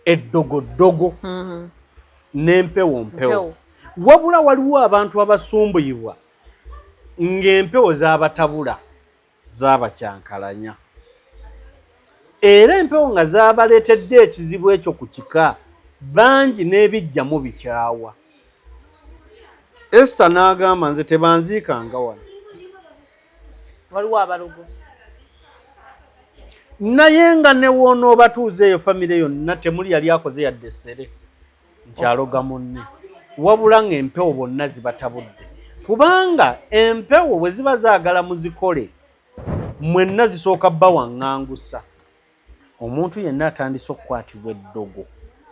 eddogoddogo n'empewo wabula waliwo abantu abasumbuyibwa ng'empewo z'abatabula z'abakyankalanya era empewo nga z'abaleetedde ekizibu ekyo ku kika bangi n'ebijjamu bikyawa. Esther n'agamba nze tebanziikanga wano waliwo abalogo naye nga ne woonooba tuuze eyo famire yonna temuli yali akoze yadde essere nti aloga munne wabula ng'empewo bonna zibatabudde kubanga empewo bwe ziba zaagala muzikole mwenna zisooka bba waŋŋangusa omuntu yenna atandise okukwatibwa eddogo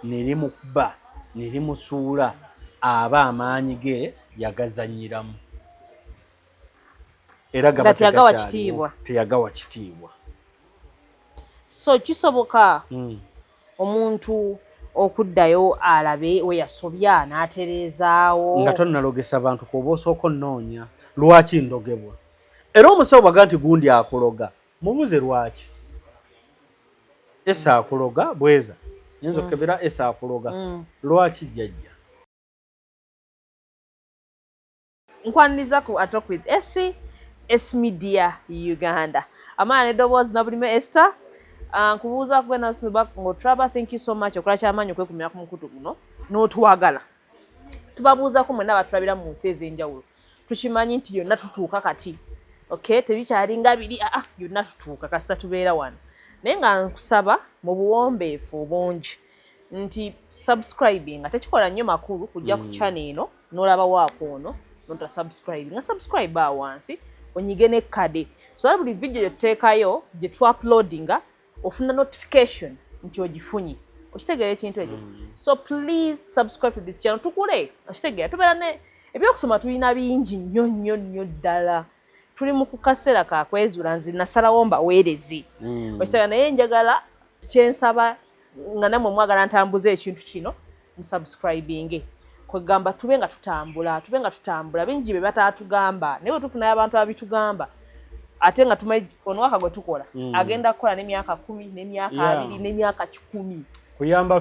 ne limukuba ne limusuula aba amaanyi ge yagazanyiramu era gaba teyagawa kitiibwa. So kisoboka omuntu okuddayo alabe we yasobya n'atereezaawo nga tonnalogesa abantu kuba osooka onnoonya lwaki ndogebwa era omusawo baga nti gundi akuloga mubuze lwaki esa akuloga bweza yinza okebera esa akuloga lwaki jjajja nkwaniriza ku Talk with S Media Uganda amaana eddoboozi nabulime Esther nkubuuza kwena suba ngotraba thank you so much okola kyamaanyi okwekumira ku mukutu guno n'otuwagala tubabuuzako mwenna batulabira mu nsi ez'enjawulo tukimanyi nti yonna tutuuka kati okay tebikyalinga biri yonna tutuuka kasita tubeera wano naye nga nkusaba mu buwombeefu obungi nti subscribing nga tekikola nnyo makulu kujja ku channel eno n'olaba waako ono nota subscribe nga subscribe wansi onyige ne kade so buli video yoteekayo gye tu-uploadinga ofuna notification nti ogifunye okitegeera ekintu ekyo so please subscribe to this channel tukule okitegeera tubeera ne ebyokusoma tulina bingi nnyo ddala tuli mu kukaseera kakwezuula nzi nasalawo mbaweereze okitegeera naye njagala kyensaba nga namwe mwagala ntambuze ekintu kino musubscribinge kwegamba tube nga tutambula bingi bye bataatugamba naye bwe tufunayo abantu abitugamba ate nga tumanyi onwaka gwe tukola agenda kukola n'emyaka 10 n'emyaka 20 n'emyaka 10 kuyamba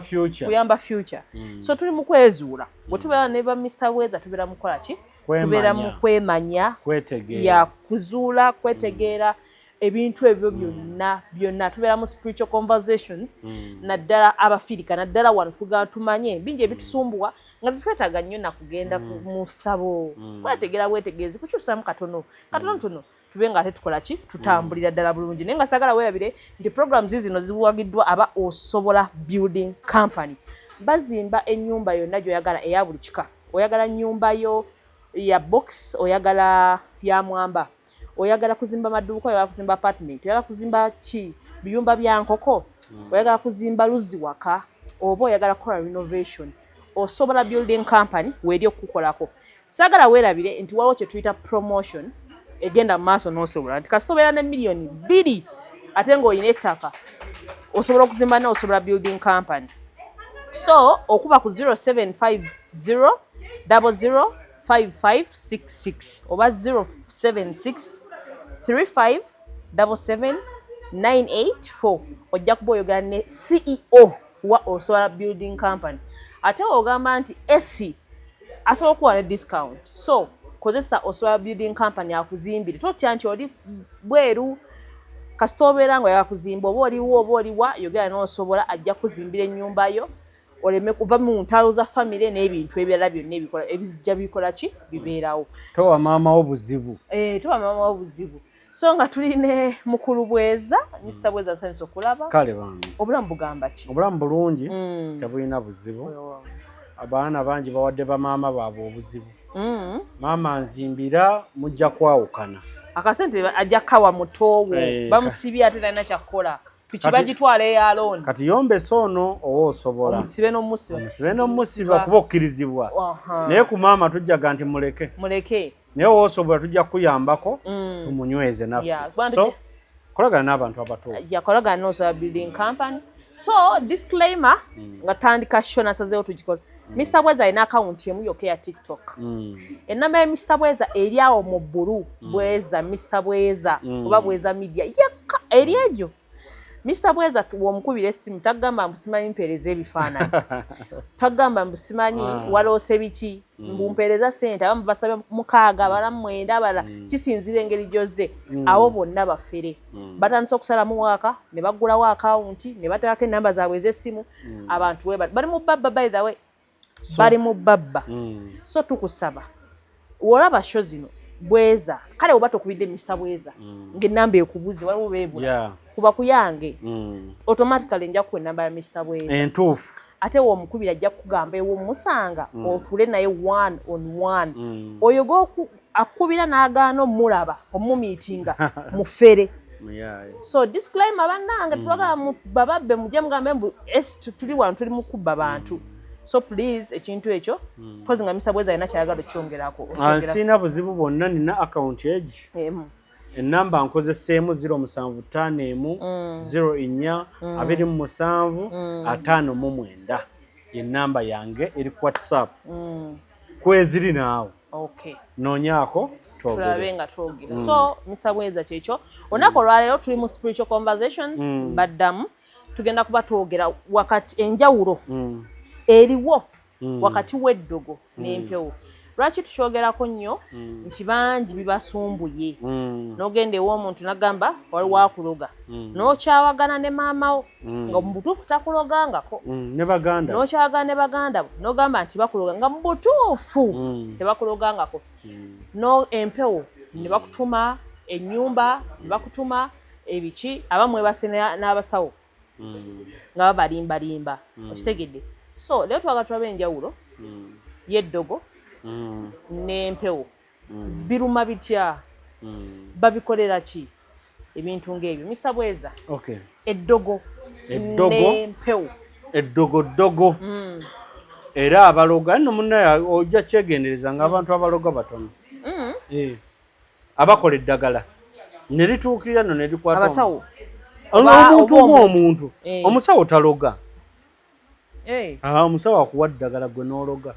future so tuli mu kwezuula bwe tubeera ne ba Mr. Weza tubeera mu kola ki tubeera mu kwemanya ya kuzuula kwetegeera ebintu ebyo byonna tubeera mu spiritual conversations naddala abafirika naddala wano tumanye bingi ebitusumbuwa nga twetaaga nnyo nakugenda mu ssabo kwetegeera bwetegeezi kukyusamu katono tube nga ate tukola ki tutambulira ddala bulungi naye nga sagala weerabire nti programs zino ziwagiddwa aba Osobola Building Company bazimba ennyumba yonna gy'oyagala eya buli kika oyagala nnyumba yo ya box oyagala ya mwamba oyagala kuzimba maduuka oyagala kuzimba apartment oyagala kuzimba biyumba bya nkoko oyagala kuzimba luzzi waka oba oyagala kola renovation Osobola Building Company weeri okukolako sagala weerabire nti waliwo kye tuyita promotion egenda maaso n'osobola nti kasita obeera ne million 2 ate ng'olina ettaka osobola okuzimba ne Osobola Building Company so okuba ku 0750 005566 oba 076 35 77984 ojja kuba oyogera ne CEO wa Osobola Building Company ate ogamba nti esi asobola okuwa ne discount so kozesa Osobola Building Company akuzimbire totya nti oli bweru kasita obeera nga oyagala kuzimba oba oliwa yogera n'Osobola ajja kuzimbira ennyumba yo oleme kuva mu ntalo za famire n'ebintu ebirala byonna ebijja bikola ki bibeerawo towa maama obuzibu so nga tuli ne mukulu Bweza Mr. Bweza nsanyusa okulaba kale bange obulamu bugamba ki obulamu bulungi tebulina buzibu abaana bangi bawadde bamaama baabwe obuzibu maama nzimbira mujja kwawukana akasente ajja kawa mutoowo bamusibye ate talina kyakukola piki bagitwala eyalooni kati yombesa ono owa Osobola omusibe n'omusiba kuba okkirizibwa naye ku maama tujjaga nti muleke naye owa Osobola tujja kuyambako tumunyweze naffe so kolagana n'abantu abatowo kolagana n'Osobola Building Company so disclaimer nga tandika sho nasazeewo tugikola Mr. Bweza alina account emu yokka ya TikTok ennamba ya Mr. Bweza eri awo mu bbulu Bweza Mr. Bweza oba Bweza Media yekka eri egyo Mr. Bweza womukubira essimu tagamba mbusimanyi mpereza ebifaananyi tagamba mbusimanyi waloose biki mbumpereza ssente abamu basabye 6 abalamu 9 abala kisinzira engeri gy'ozze abo bonna bafere batandise okusalamu waaka ne baggulawo akawunti ne bateekako ennamba zaabwe ez'essimu abantu bali mu babba by the way bali mu babba so tukusaba wolaba sho zino Bweza kale oba tokubidde Mr. Bweza ng'ennamba ekubuze waliwo beebula kuba kuyange automatically nja kuwa ennamba ya Mr. Bweza entuufu ate w'omukubira ajja kugamba ewo musanga otule naye 1 on 1 oyo akubira n'agaana omulaba omumiitinga mufere so disclaimer bannange tulaga bababbe mujje mugambe mbu tuli wano tuli mu kubba bantu so please ekintu ekyo pozi nga Mr. Bweza alina kyayagala okyongerako sina buzibu bwonna nina account egi ennamba nkozeseemu 075 ennamba yange eri ku WhatsApp kweziri naawe noonyaako tulabe nga twogera so Mr. Bweza kyekyo olunaku olwaleero tuli mu spiritual conversations baddamu tugenda kuba twogera wakati enjawulo eriwo wakati w'eddogo n'empewo lwaki tukyogerako nnyo nti bangi bibasumbuye n'ogenda ew'omuntu n'agamba waliwo akuloga n'okyawagana ne maamawo nga mu butuufu takulogangako n'okyawagana ne baganda bo n'ogamba nti bakuloga nga mu butuufu tebakulogangako no empewo ne bakutuma ennyumba ne bakutuma ebiki abamu ebase n'abasawo nga babalimbalimba okitegedde so leero twagala tulabe enjawulo y'eddogo n'empewo biruma bitya babikolera ki ebintu ng'ebyo Mr. Bweza eddogo n'empewo eddogo era abaloga nno munnaye ojja kyegendereza ng'abantu abaloga batono abakola eddagala ne lituukirira nno ne likwata abasawo omuntu ng'omuntu omusawo taloga omusawo akuwa ddagala gwe n'ologa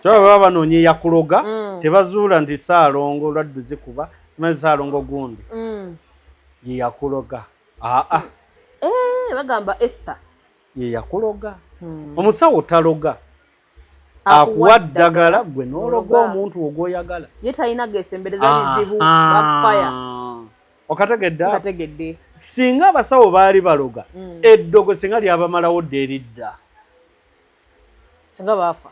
kyaba baba banoonya eyakuloga tebazuula nti Ssaalongo olwadduze kuba kimanyi Ssaalongo gundi ye yakuloga bagamba Esther ye yakuloga omusawo taloga akuwa ddagala gwe n'ologa omuntu ogw'oyagala ye talina gesembereza bizibu backfire okategedde singa abasawo baali baloga eddogo singa lyabamalawo dde eridda singa baafa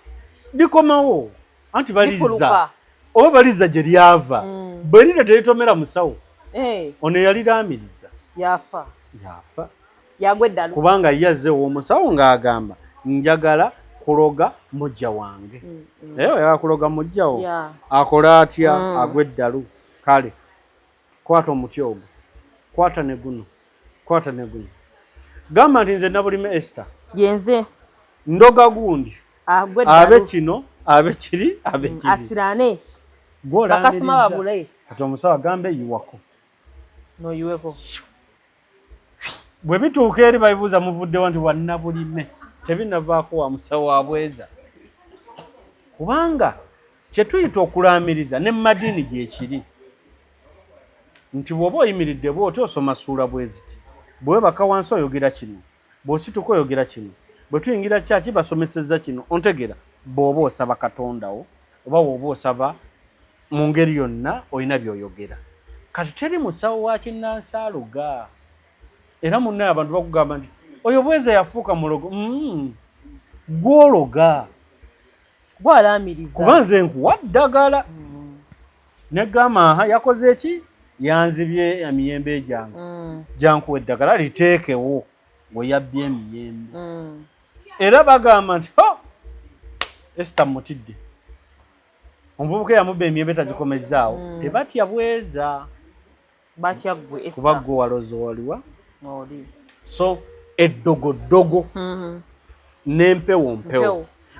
likomawo anti balizza oba balizza gye lyava bwe lira teritomera musawo ono eyaliraamiriza yafa yagwa eddalu kubanga yazze w'omusawo ng'agamba njagala kuloga mujja wange yagala kuloga mujjawo akola atya agwa eddalu kale kwata omuti ogwo kwata ne guno gamba nti nze Nabulime Esther yenze ndoga gundi abe kino abe kiri asirane bakasitoma babule kati omusawo agambe yiwako noyiweko bwe bituuka eri babibuuza muvuddewo nti wa Nabulime tebinavaako wa musawo wa Bweza kubanga kye tuyita okulaamiriza ne mu madiini gyekiri nti bw'oba oyimiridde bw'oti osoma ssuula bwe ziti bwewebaka wansi oyogera kino bw'osituka oyogera kino bwe tuyingira kyaki basomesezza kino ontegera bw'oba osaba Katondawo oba bw'oba osaba mu ngeri yonna olina by'oyogera kati teri musawo wa kinnansi aluga era munnaye abantu bakugamba nti oyo Bweza yafuuka mulogo gw'ologa gw'alaamiriza kuba nze nkuwa ddagala negamba yakoze eki yanzibye emiyembe gyange jankuwa eddagala liteekewo we yabbye emiyembe era bagamba nti Esther mutidde omuvubuka yamubba emiyembe tagikomezaawo tebatya Bweza batya gwe Esther kuba gwe waloza waliwa so eddogoddogo n'empewo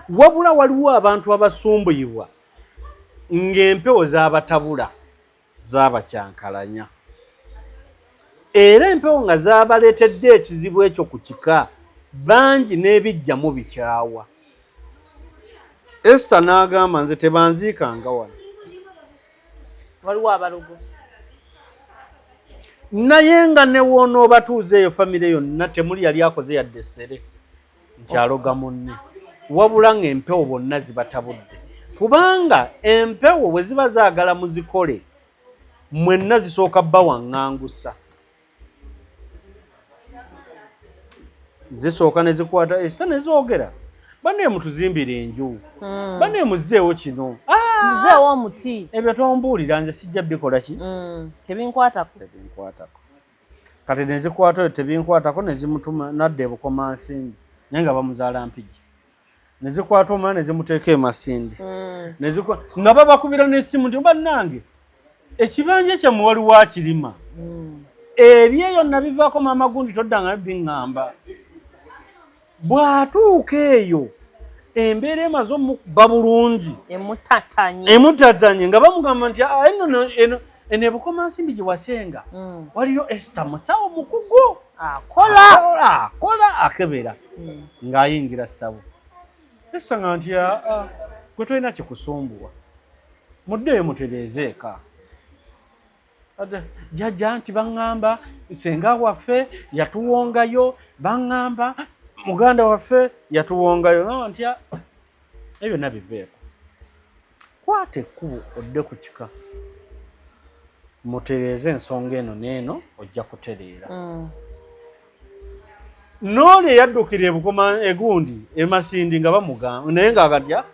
wabula waliwo abantu abasumbuyibwa ng'empewo z'abatabula z'abakyankalanya era empewo nga z'abaleetedde ekizibu ekyo ku kika bangi n'ebijjamu bikyawa Esther n'agamba nze tebanziikanga wano waliwo abalogo naye nga ne woonooba tuuzeeyo famire yonna temuli yali akoze yadde essere nti aloga munne, wabula ng'empewo bonna zibatabudde. Kubanga empewo bwe ziba zaagala muzikole mwenna zisooka bba waŋŋangusa, zisooka ne zikwata ekita ne zoogera banne mutuzimbire enju, banne muzzeewo kino, muzzeewo omuti, ebyo tombuulira nze sijja bikola ki tebinkwatako. Kati ne zikwata oyo tebinkwatako ne zimutuma nadda ebukomansimbi naye nga bamuzaala mpigi, ne zikwata omwana ne zimuteeka emasindi, nga babakubira n'essimu nti bannange ekibanja kyammwe waliwo akirima, ebyeyo nabivaako maama gundi toddanga biŋŋamba. Bw'atuuka eyo embeera emaze omukuba bulungi emutatanye nga bamugamba nti eno ebukomansimbi gye wasenga waliyo Esther musawo mukugu akola akebera ng'ayingira ssabo. Esanga nti gwe tolina kikusumbuwa, muddeeyo mutereeze eka. Jjajja nti baŋŋamba senga waffe yatuwongayo, baŋŋamba muganda waffe yatuwongayo. Ngamba nti ebyo nabiveeko, kwata ekkubo odde ku kika mutereeze ensonga eno n'eno ojja kutereera. N'oli eyaddukira ebukoma egundi emasindi nga bamugamba naye ng'agatya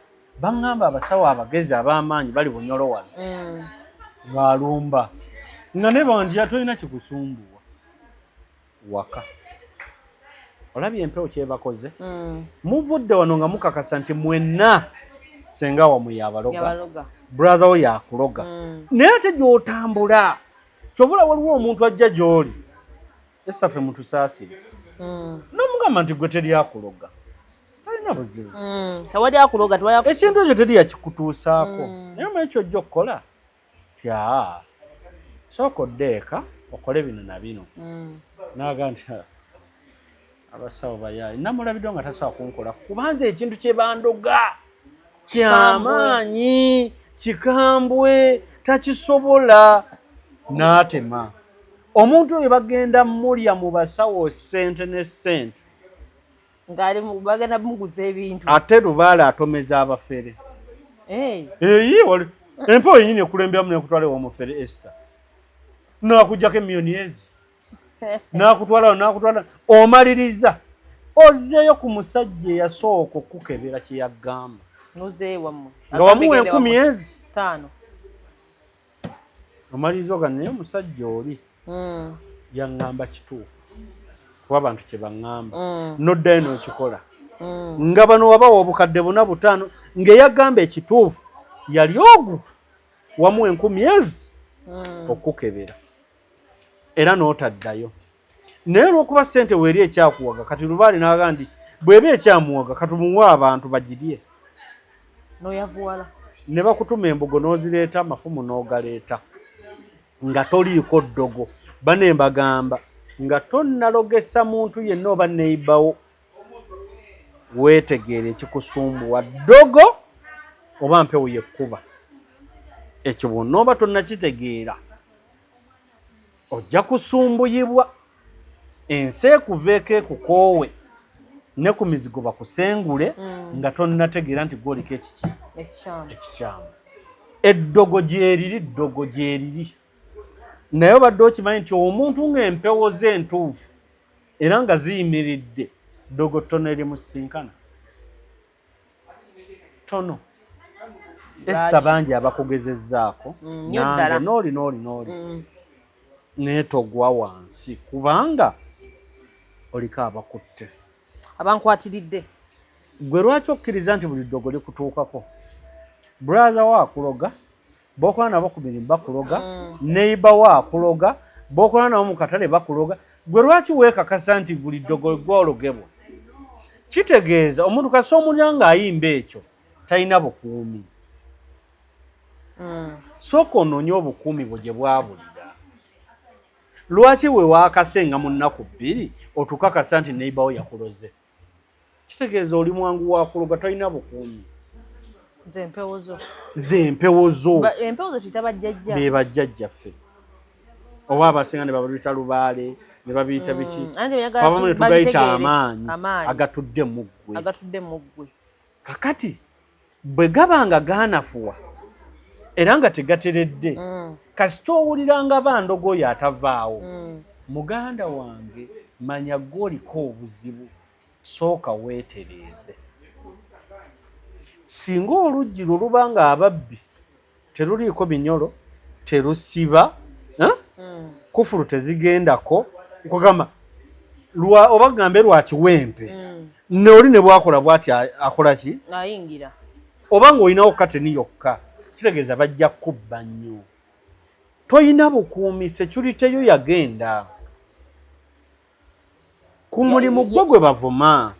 baŋŋamba abasawo abagezi ab'amaanyi bali Bunyolo wano ng'alumba nga ne bandya tolina kikusumbuwa waka. Olabye empewo kyebakoze, muvudde wano nga mukakasa nti mwenna senga wamwe yabaloga, brother we yakuloga, naye ate gy'otambula kyobula waliwo omuntu ajja gy'oli essaffe mutusaasire n'omugamba nti gwe teri akuloga, talina buzibu, tewali akuloga, ekintu ekyo teri yakikutuusaako. Naye omanyi ky'ojja okukola tya sooka oddeeka okole bino na bino. Naaga nti abasawo bayaayi namulabiddwa nga tasobola kunkola kubanza ekintu kye bandoga kyamaanyi kikambwe takisobola n'atema. Omuntu oyo bagenda mulya mu basawo ssente ne ssente ng'ali bagenda muguza ebintu, ate lubaala atomeza abafere. Empewo yennyini ekulemberamu nekutwala ew'omufere Esther n'akuggyako emiliyoni ezi n'akutwala omaliriza ozzeeyo ku musajja eyasooka okukebera kye yaggamba nga wamuwa 10 ezi omaliriza oga naye omusajja oli yaŋŋamba kituufu kuba abantu kye baŋŋamba noddayo n'okikola nga bano wabawa obukadde 4-5 ng'eyagamba ekituufu yali ogu wamuwa 10 ezi okukebera era n'otaddayo. Naye olw'okuba ssente weeri ekyakuwaga kati lubaali n'aga nti bw'eba ekyamuwaga katumuwe abantu bagirye, n'oyavuwala ne bakutuma embogo n'ozireeta, amafumu n'ogaleeta nga toliiko ddogo. Bane mbagamba nga tonnalogesa muntu yenna oba neyibawo weetegeera ekikusumbuwa ddogo oba mpewo yekkuba. Ekyo bwonna oba tonnakitegeera ojja kusumbuyibwa, ensi ekuveeko ekukoowe ne ku mizigo bakusengule nga tonnategeera nti gwoliko ekikyamu. Eddogo gyeriri naye obadde okimanyi nti omuntu ng'empewo ze entuufu era nga ziyimiridde ddogo ttono erimusinkana tono. Esther bangi abakugezezzaako nange nooli naye togwa wansi kubanga oliko abakutte abankwatiridde. Gwe lwaki okkiriza nti buli ddogo likutuukako? Brother wa akuloga, b'okola nabo ku mirimu bakuloga, neighbor wa akuloga, b'okola nabo mu katale bakuloga. Gwe lwaki weekakasa nti buli ddogo gwologebwa? Kitegeeza omuntu kasi omulya ng'ayimba ekyo talina bukuumi. Sooka onoonye obukuumi bwe gye bwabulira. Lwaki we waakasenga mu nnaku 2 otukakasa nti neighbor wo yakuloze? Kitegeeza oli mwangu wa kuloga talina bukuumi. Ze empewo zo be bajjajjaffe. oba abasinga ne babiyita lubaale ne babiyita biki Anti abamu ne tugayita amaanyi agatudde mu ggwe kakati bwe gabanga gaanafuwa era nga tegateredde kasita owuliranga bandogoyo atavaawo muganda wange manya gw'oliko obuzibu sooka weetereeze singa oluggi lulubanga ababbi teruliiko binyolo terusiba kufulu tezigendako nkugamba oba gambe lwakiwempe neoli ne bwakola bwati akola ki ayingira oba ng'olinawo kateni yokka kitegeeza bajja kubba nnyo toyina bukuumi security yo yagenda ku mulimu gwe bavuma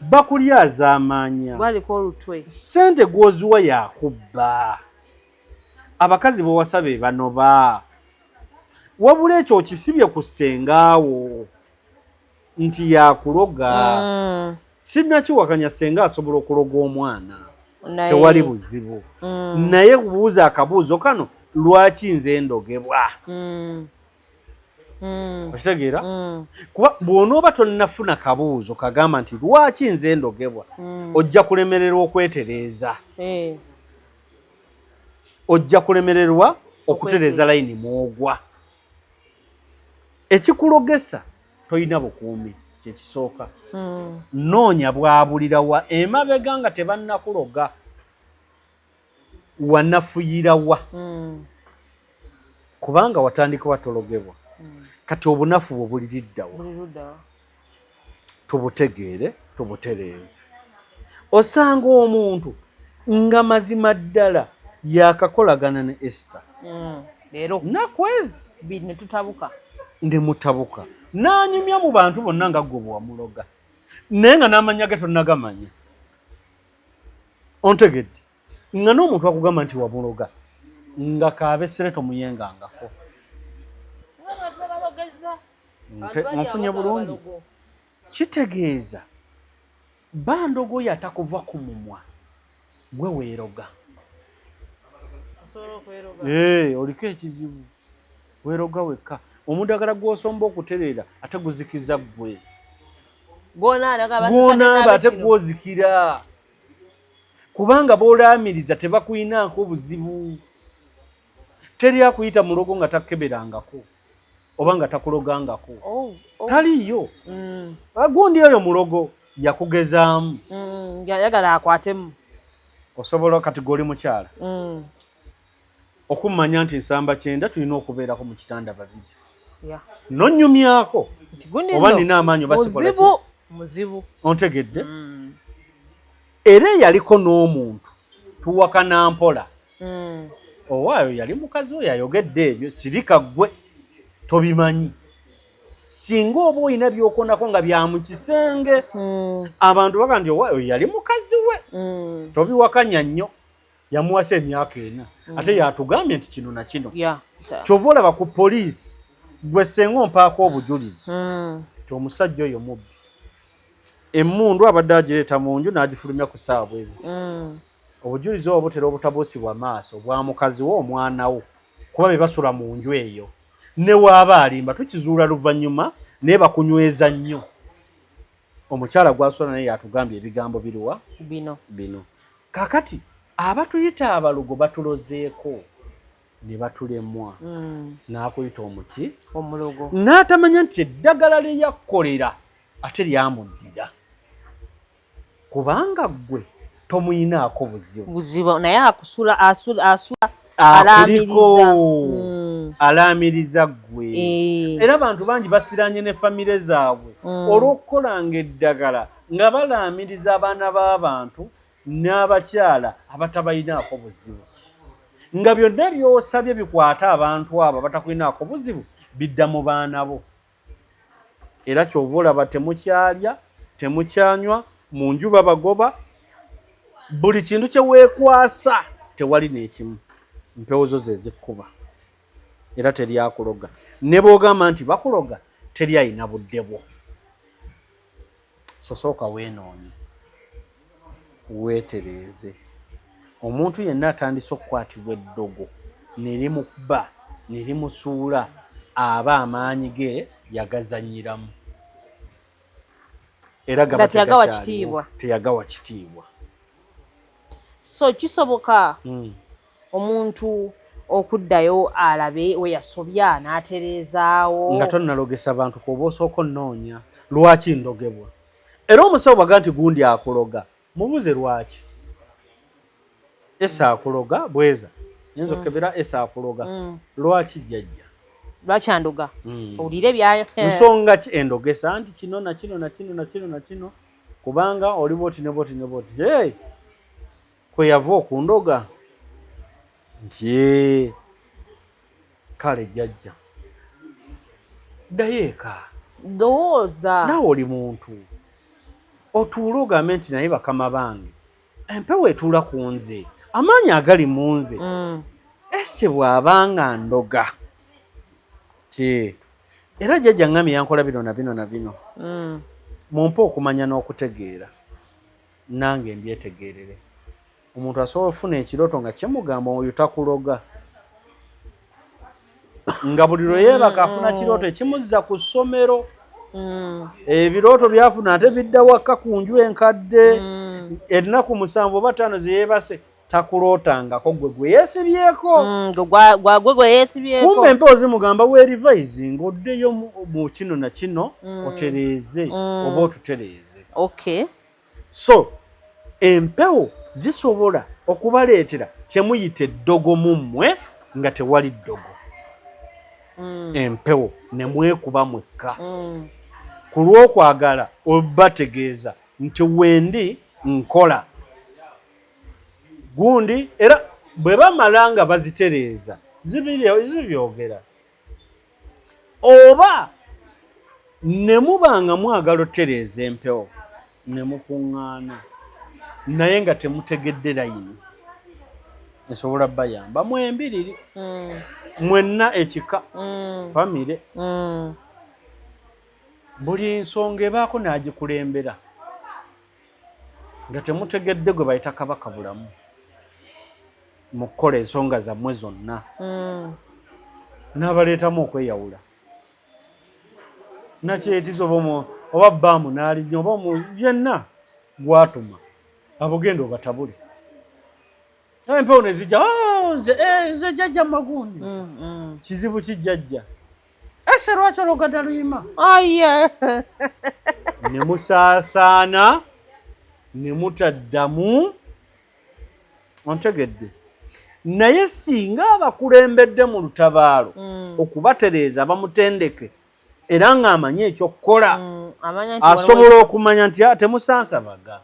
bakulyaza amaanya baliko olutwe ssente gw'oziwa yakubba abakazi b'owasa be banoba wabula ekyo okisibye ku ssengaawo nti yakuloga sinnakiwakanya ssenga asobola okuloga omwana tewali buzibu naye kubuuza akabuuzo kano lwaki nze ndogebwa okitegeera kuba bw'onooba tonnafuna kabuuzo kagamba nti lwaki nze ndogebwa ojja kulemererwa okwetereeza ojja kulemererwa okutereeza layini mwogwa ekikulogesa toyina bukuumi kyekisooka noonya bwabulirawa emabega nga tebannakuloga wanafuyirawa kubanga watandika watologebwa kati obunafu bwe buliriddawa tubutegeere tubutereeze osanga omuntu nga mazima ddala yakakolagana ne Esther leero nakwezi ne tutabuka ndemutabuka nanyumya mu bantu bonna nga gwe bwamuloga naye nga n'amanya ge tonnagamanya ontegedde nga n'omuntu akugamba nti wamuloga nga kaabesere tomuyengangako onfunye bulungi kitegeeza bandogoyo atakuva ku mumwa gwe weeroga oliko ekizibu weeroga wekka omudagala gw'osomba okutereera ate guzikiza ggwe gw'onaaba ate gw'ozikira kubanga b'olaamiriza tebakuyinaako buzibu teri akuyita mulogo nga takeberangako oba nga takulogangako taliyo agundi oyo mulogo yakugezaamu yagala akwatemu osobola kati goli mukyala okumanya nti nsamba 9 tulina okubeerako mu kitanda babiri nonyumyako oba nina amaanyi muzibu ontegedde era yaliko n'omuntu tuwakana mpola owaayo yali mukazi oyo ayogedde ebyo sirika ggwe tobimanyi singa oba olina byokonako nga bya mu kisenge abantu baga nti owaayo yali mukazi we tobiwakanya nnyo yamuwasa emyaka 4 ate yatugambye nti kino na kino kyova olaba ku poliisi gwe senga ompaako obujulizi ti omusajja oyo mubbi emmundu abadde agireeta mu nju n'agifulumya ku ssaawa bwezi obujulizi obwo butera obutabuusibwa maaso bwa mukazi wo omwana wo kuba be basula mu nju eyo ne waaba alimba tukizuula luvannyuma naye bakunyweza nnyo omukyala gwasula naye yatugambye ebigambo biriwa bino kakati abatuyita abalugo batulozeeko ne batulemwa n'akuyita omuti omulogo n'atamanya nti eddagala lye yakkolera ate lyamuddira kubanga ggwe tomuyinaako buzibu naye asula alaamiriza ggwe era abantu bangi basiranye ne famire zaabwe olw'okukolanga eddagala nga balaamiriza abaana b'abantu n'abakyala abatabayinaako buzibu nga byonna by'osabye bikwata abantu abo batakulinaako buzibu bidda mu baana bo era kyova olaba temukyalya temukyanywa mu nju babagoba buli kintu kye weekwasa tewali n'ekimu mpewo zo ze zikkuba era teryakuloga ne bw'ogamba nti bakuloga teri ayina budde bwo sosooka weenoonye weetereeze omuntu yenna atandise okukwatibwa eddogo nerimukuba nerimusuula aba amaanyi ge yagazanyiramu era nga teyagawa kitiibwa. teyagawa kitiibwa. So kisoboka omuntu okuddayo alabe we yasobya n'atereezaawo nga tonnalogesa bantu kuba osooka onnoonya lwaki ndogebwa. Era omusawo baga nti gundi akuloga mubuze lwaki. Esa akuloga bweza yinza okebera esa akuloga lwaki jjajja lwaki andoga owulire byayo nsonga ki endogesa nti kino na kino na kino na kino na kino kubanga oli boti ne boti ne boti kwe yava okundoga nti kale jjajja ddayo eka ndowooza naawe oli muntu otuula ogambe nti naye bakama bange empewo etuula ku nze amaanyi agali mu nze ese bw'abanga ndoga ti era jjajja ngami yankola bino na bino na bino mumpe okumanya n'okutegeera nange mbyetegeerere. Omuntu asobola okufuna ekirooto nga kyemugamba oyo takuloga nga buli lwe yeebaka afuna kirooto ekimuzza ku ssomero ebirooto byafuna ate bidda waka ku nju enkadde ennaku 7 oba 5 ze yeebase takulootangako gwe yeesibyeko gwe gwe yeesibyeko. Kumbe empewo zimugamba weerivaizi ng'oddeyo mu kino na kino otereeze oba otutereeze. Okay. So empewo zisobola okubaleetera kyemuyita eddogo mu mmwe nga tewali ddogo. Empewo ne mwekuba mwekka ku lw'okwagala obategeeza nti wendi nkola gundi era bwe bamala nga bazitereeza zibyogera oba ne muba nga mwagala otereeza empewo ne mukuŋŋaana naye nga temutegedde layini esobola bayamba mwembiriri mwenna ekika famire buli nsonga ebaako n'agikulembera nga temutegedde gwe bayita kabaka bulamu mu kukola ensonga zammwe zonna n'abaleetamu okweyawula nakyetiza oba bbaamu n'alijja oba yenna gwatuma abogenda obatabule empewo ne zijja nze jjajja magundi kizibu kijjajja ese lwaki olugada luyima ne musaasaana ne mutaddamu ontegedde naye singa abakulembedde mu lutabaalo okubatereeza bamutendeke era ng'amanyi ekyokukola asobola okumanya nti temusansabaga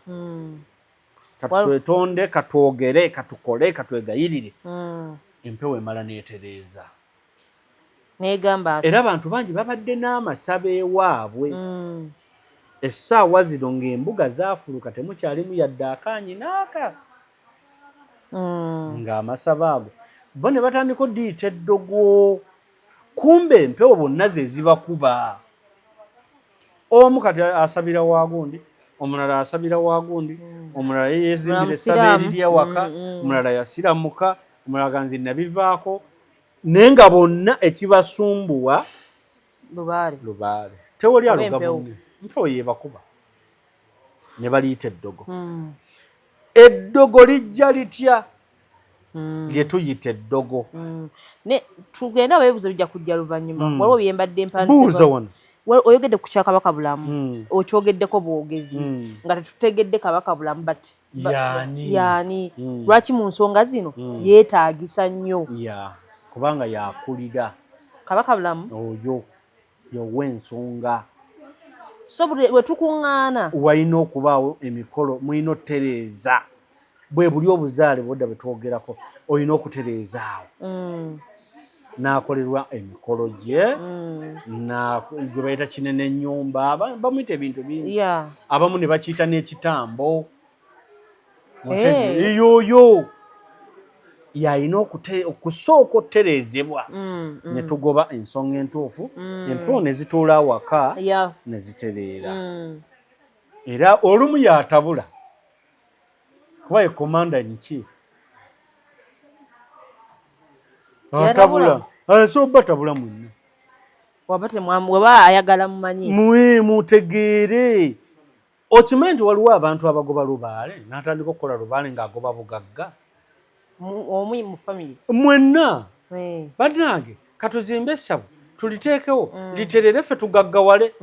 katwetonde katwogere katukole katwegayirire empewo emala neetereeza negamba era abantu bangi babadde n'amasaba ewaabwe essaawa zino ng'embuga zaafuluka temukyalimu yadde akaanyi n'aka ng'amasaba ago bo ne batandika oddiyita eddogo kumbe empewo bonna ze zibakuba omu kati asabira waagundi omulala asabira waagundi omulala yeezimbira essaba erirya waka omulala yasiramuka omulala ganzi nabivaako naye nga bonna ekibasumbuwa lubaale tewoli aloga munne empewo yeebakuba ne baliyita eddogo eddogo lijja litya lye tuyita eddogo tugenda weebuuza bijja kujja luvannyuma waliwo byembadde buuza wano oyogedde ku kya kabaka bulamu okyogeddeko bwogezi nga tetutegedde kabaka bulamu but yaani lwaki mu nsonga zino yeetaagisa nnyo kubanga yakulira kabaka bulamu oyo yowa ensonga so bwe tukuŋŋaana walina okubaawo emikolo mulina otereeza bwe buli obuzaale bwodda bwe twogerako olina okutereezaawo n'akolerwa emikolo gye gwe bayita kinene ennyumba bamuyita ebintu bingi abamu ne bakiyita n'ekitambo yoyo yalina okusooka otereezebwa ne tugoba ensonga entuufu empewo ne zituula awaka ne zitereera era olumu yatabula kuba ye commander in chief atabula so batabula mwenna waba ayagala mumanyi mutegeere okimanyi nti waliwo abantu abagoba lubaale n'atandika okukola lubaale ng'agoba bugagga omu mu family mwenna bannange katuzimbe essabu tuliteekewo literere ffe tugaggawale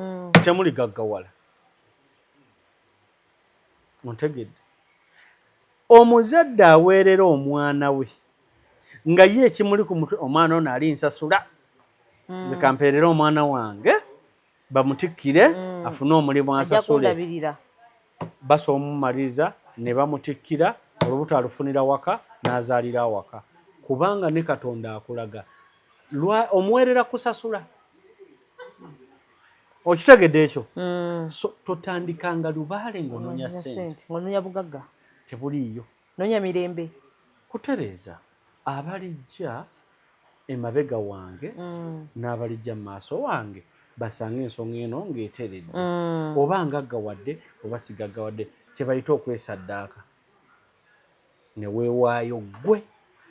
temuli gaggawala ontegedde omuzadde aweerera omwana we nga ye ekimuli ku mutwe omwana ono ali nsasula nze kampeerera omwana wange bamutikkire afune omulimu asasule basomumaliriza ne bamutikkira olubuto alufunira waka n'azaalira awaka kubanga ne Katonda akulaga omuweerera kusasula okitegedde ekyo so totandikanga lubaale ng'onoonya ssente ng'onoonya bugagga tebuliiyo noonya mirembe kutereeza abalijja emabega wange n'abalijja mu maaso wange basange ensonga eno ng'eteredde oba ngaggawadde oba sigaggawadde kye bayita okwesaddaaka ne weewaayo ggwe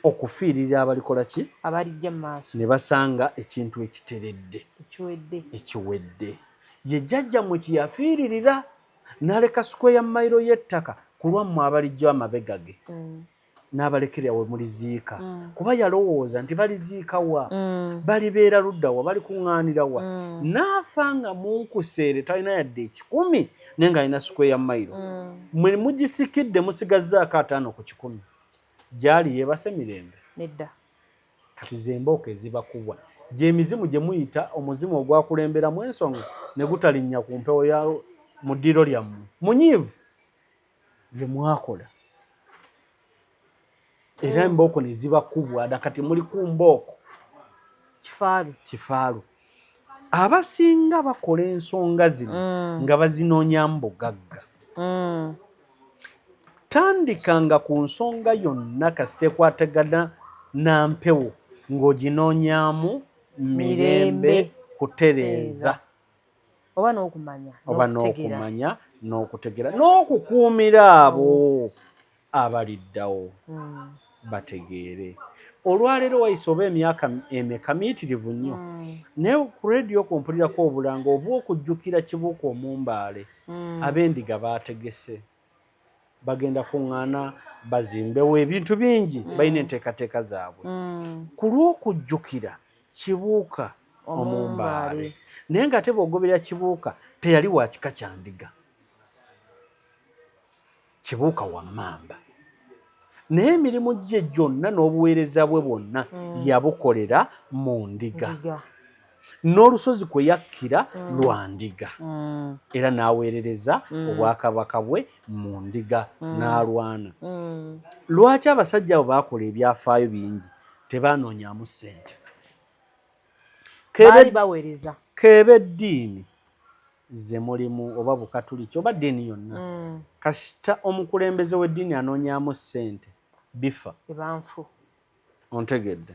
okufiirira abalikola ki abalijja mu maaso ne basanga ekintu ekiteredde ekiwedde ye jjajjammwe kyeyafiiririra n'aleka sikweya mayiro y'ettaka ku lwammwe abalijja amabega ge n'abalekera we muliziika kuba yalowooza nti baliziika wa balibeera ludda wa bali kuŋŋaanira wa n'afa nga munkuseere talina yadde 10 naye ng'alina sikweya mayiro mwe mugisikidde musigazzaako 5 ku 10 gyali yeebase mirembe nedda kati zembooka ezibakubwa gy'emizimu gye muyita omuzimu ogwakulemberamu ensonga ne gutalinnya ku mpewo ya mu ddiro lyammwe munyiivu bye mwakola era embooko ne zibakubwa nakati muli ku mbooko kifaalu abasinga bakola ensonga zino nga bazinoonyamu bugagga tandikanga ku nsonga yonna kasita ekwatagana na mpewo ng'oginoonyamu mirembe kutereeza oba n'okumanya n'okutegeera n'okukuumira abo abaliddawo bategeere olwaleero wayise oba emyaka emeka miyitirivu nnyo naye ku rediyo kumpulirako obulanga obw'okujjukira Kibuuka Omumbaale ab'endiga baategese bagenda kuŋŋaana bazimbewo ebintu bingi balina enteekateeka zaabwe ku lw'okujjukira Kibuuka Omumbaale naye nga teboogoberera Kibuuka teyali wa kika kya ndiga Kibuuka wa mmamba naye emirimu gye gyonna n'obuweereza bwe bwonna yabukolera mu ndiga n'olusozi kwe yakkira lwa ndiga era n'aweerereza obwakabaka bwe mu ndiga n'alwana lwaki abasajja abo baakola ebyafaayo bingi tebaanoonyaamu ssente keeba eddiini ze mulimu oba bukatuliki oba ddiini yonna kasita omukulembeze w'eddiini anoonyaamu ssente bifa ontegedde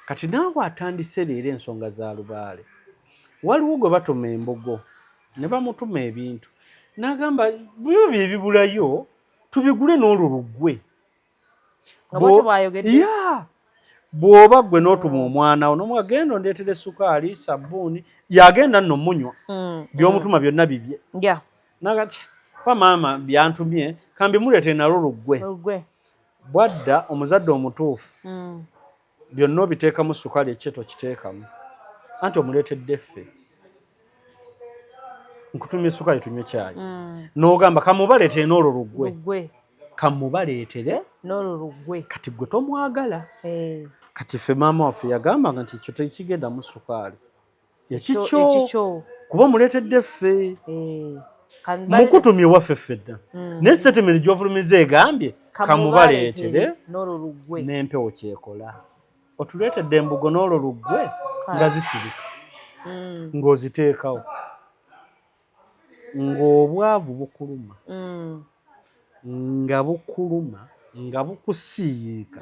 kati naawe atandise leero ensonga za lubaale waliwo gwe batuma embogo ne bamutuma ebintu n'agamba byo bibulayo tubigule n'olwo luggwe bw'oba gwe n'otuma omwana wo n'omugenda ondeetere sukaali sabbuuni yagenda nno munywa by'omutuma byonna bibye nagati kwa maama byantumye kambimuleete nalwo luggwe bwadda omuzadde omutuufu byonna obiteekamu sukaali ekyeto kiteekamu anti omuleetedde ffe nkutumye sukaali tunywe caayi n'ogamba kamubaleetere n'olwo luggwe kamubaleetere n'olwo luggwe kati gwe tomwagala kati ffe maama waffe yagambanga nti ekyo tekigenda mu sukaali ekikyo kuba omuleetedde ffe mukutumye waffe ffedda naye setemeri gy'ovulumiza egambye kamubaleetere n'empewo kyekola otuleetedde embugo n'olwo luggwe nga zisirika ng'oziteekawo ng'obwavu bukuluma nga bukusiyiika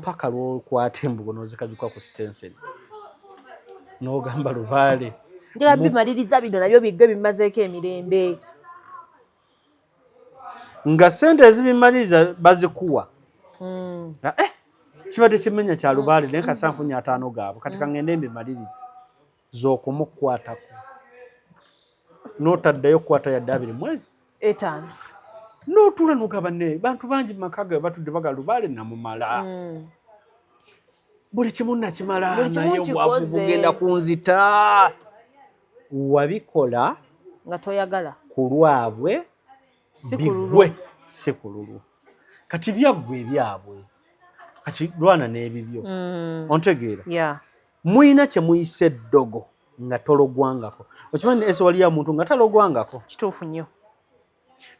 paka lw'okwata embugo n'ozikagikwa ku sitenseni n'ogamba lubaale njala bimaliriza bino nabyo bigge bimazeeko emirembe nga ssente ezibimaliriza bazikuwa kibadde kimenya kya lubaale naye kasanfunye 5 gaabwe kati kangende mbimaliriza z'okumukwatako n'otaddayo kukwata yadde 2 mwezi 5 n'otuula n'ogamba ne bantu bangi mu maka gaabwe batudde bagala Lubaale namumala buli kimu nakimala naye bugenda kunzita wabikola nga toyagala ku lwabwe bigwe si kululu kati byaggwe ebyabwe kati lwana n'ebibyo ontegeera muyina kye muyise eddogo nga tologwangako okimanyi ese waliyo muntu nga talogwangako kituufu nnyo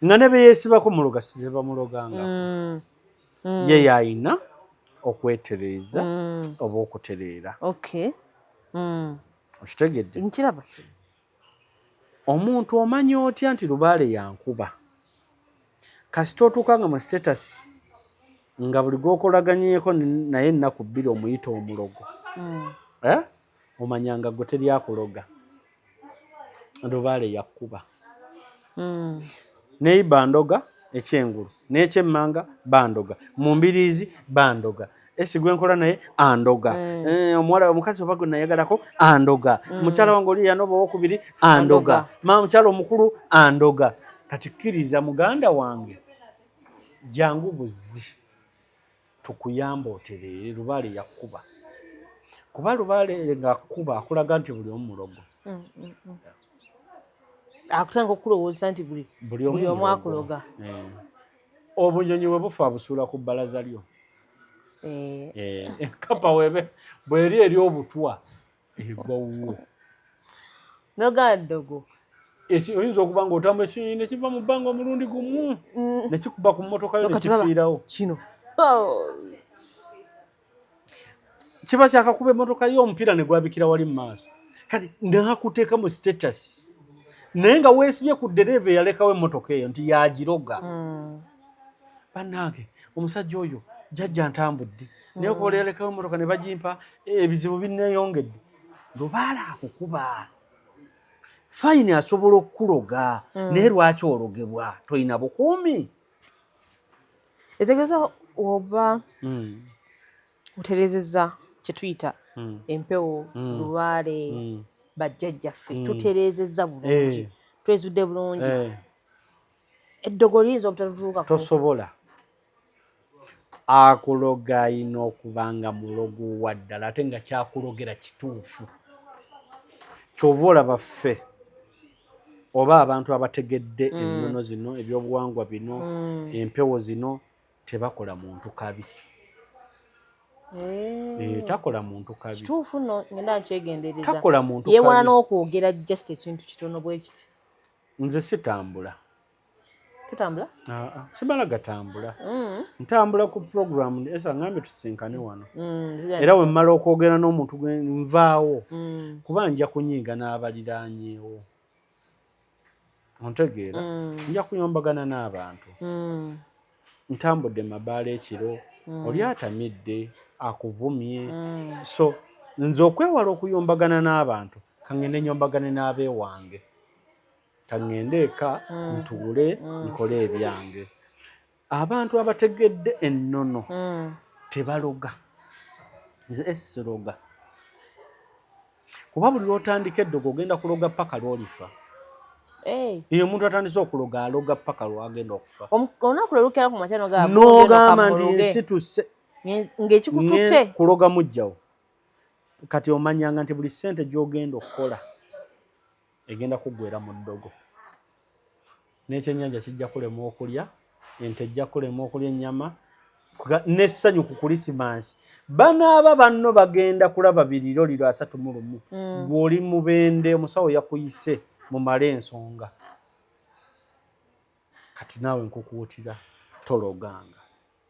nga ne beyeesibako muloga si bamulogangako ye yayina okwetereeza oba okutereera okitegedde nkiraba omuntu omanya otya nti Lubaale yankuba kasita otuukanga mu status nga buli gw'okolaganyeeko naye ennaku 2 omuyita omulogo omanyanga gwe teryakuloga Lubaale yakkuba neyi bandoga ekyengulu n'ekyemmanga bandoga mu mbiriizi bandoga esi gwenkola naye andoga omuwala omukazi oba gwe nayagalako andoga mukyala wange oli yanoba owokubiri andoga mukyala omukulu andoga kati kkiriza muganda wange jangu buzzi tukuyamba otereere Lubaale yakkuba kuba Lubaale ng'akkuba akulaga nti buli omu mulogo akutanga okulowooza nti buli omu akuloga obunyonyi bwe bufa busuula ku bbalaza lyo enkapa bweri eri obutwa egwa wuwo nogaddogo oyinza okuba nga otambula ekinyonyi ne kiva mu bbanga omulundi gumu ne kikuba ku mmotoka yo ne kifiirawo kino kiba kyakakuba emmotoka yo omupiira ne gwabikira wali mu maaso kati nakuteeka mu status naye nga weesibye ku ddereeva eyalekawo emmotoka eyo nti yagiroga bannange omusajja oyo jjajja ntambudde naye okuba yalekawo emmotoka ne bagimpa ebizibu binneeyongedde Lubaale akukuba fayini asobola okukuloga naye lwaki ologebwa toyina bukuumi etegeeza oba oterezezza kye tuyita empewo Lubaale bajjajjaffe tutereezezza bulungi twezudde bulungi eddogo liyinza obutatutuukako tosobola akuloga ayina okuba nga mulogo wa ddala ate nga kyakulogera kituufu kyova olaba ffe oba abantu abategedde ennono zino ebyobuwangwa bino empewo zino tebakola muntu kabi takola muntu kabi kituufu nno ngenda nkyegendereza takola muntu kabi yeewala n'okwogera just ekintu kitono bwe kiti nze sitambula tutambula simala gatambula ntambula ku program esa ngambe tusinkane wano era we mmala okwogera n'omuntu nvaawo kuba nja kunyiiga n'abaliraanyeewo ontegeera nja kuyombagana n'abantu ntambudde mabaala ekiro oli atamidde akuvumye so nze okwewala okuyombagana n'abantu kangende nyombagane n'abeewange kangende eka ntuule nkole ebyange abantu abategedde ennono tebaloga nze esiroga kuba buli lwotandika eddogo ogenda kuloga paka lwolifa iyo omuntu atandise okuloga aloga paka lwagenda okufa olunaku lwe lukera ku makyano n'ogamba nti nsituse ng'ekikututte kuloga mujjawo kati omanyanga nti buli ssente gy'ogenda okukola egenda kuggwera mu ddogo n'ekyennyanja kijja kulema okulya ente ejja kulema okulya ennyama n'essanyu ku kulisimansi banaaba banno bagenda kulaba biriro liro 31 gw'oli mubende omusawo yakuyise mumale ensonga kati naawe nkukuutira tologanga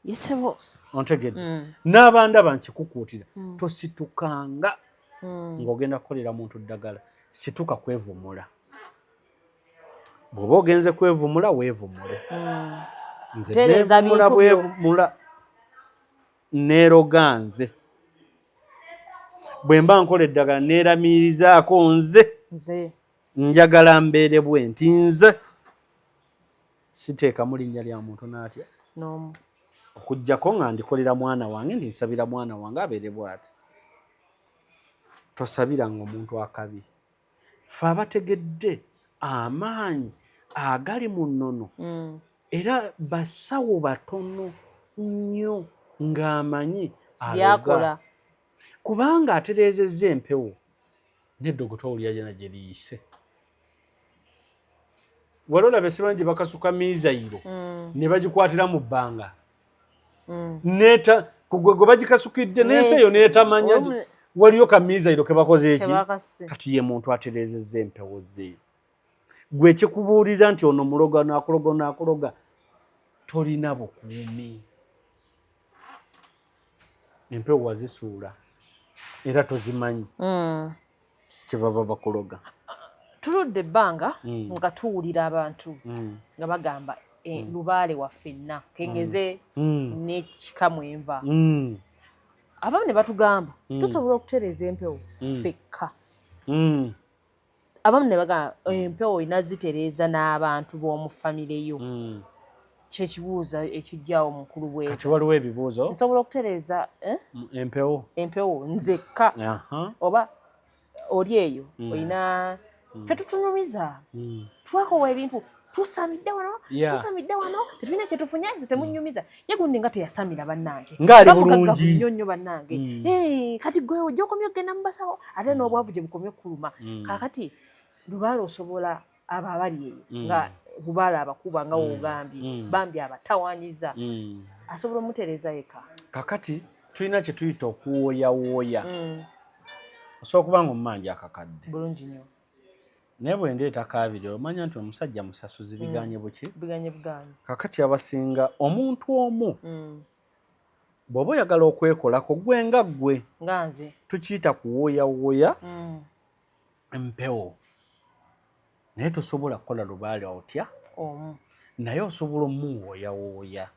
yesebo ontegedde n'abandaba nkikukuutira tositukanga ng'ogenda kukolera muntu ddagala situka kwevumula bw'oba ogenze kwevumula weevumule nze neevumula bwevumula neeroga nze bwe mba nkola eddagala neeramiirizaako nze njagala mbeere bwe nti nze siteekamu linnya lya muntu n'atya okuggyako nga ndikolera mwana wange ndinsabira mwana wange abeere bw'ati tosabiranga omuntu akabi. Ffe abategedde amaanyi agali mu nnono era basawo batono nnyo ng'amanyi byakola kubanga atereezezza empewo n'eddogota olya jana gye liyise. Wali olaba esibanyi gye bakasuka miizayiro ne bagikwatira mu bbanga gwe bagikasukidde n'ensi eyo n'etamanya waliyo kamiizayiro ke bakoze eki kati ye muntu atereezezza empewo ze. Gwe kikubuulira nti ono muloga n'akuloga tolina bukuumi. Empewo wazisuula era tozimanyi kyebaba bakuloga. Tuludde ebbanga nga tuwulira abantu nga bagamba lubaale waffenna kengeze n'ekikamu enva. Abamu ne batugamba tusobola okutereeza empewo ffekka. Abamu ne bagamba empewo inazitereeza n'abantu b'omu famire yo. Kyekibuuza ekijjawo mukulu bwe. Kati waliwo ebibuuzo. Nsobola okutereeza empewo nzekka oba oli eyo olina ffe tutunumiza twakowa ebintu tusamidde wano tetulina kyetufunye nze temunyumiza ye gundi nga teyasamira bannange ngaali bulungi nnyo bannange kati gwe ojja okomye okgenda mu basawo ate n'obwavu gye bukomye okuluma kaakati lubaala osobola abo abali eyo nga lubaala abakuba nga woogambye bambi abatawaanyiza asobola omutereeza yeka. Kakati tulina kye tuyita okuwooyawooya osobola okuba nga omumanja akakadde bulungi nnyo naye bwe ndeeta kaabiri omanya nti omusajja musasuzi biganye buki biganye. Kakati abasinga omuntu omu bw'oba oyagala okwekolako gwe nga ggwe nga nze tukiyita kuwooyawooya empewo naye tosobola kukola lubaale otya omu naye osobola omuwooyawooya.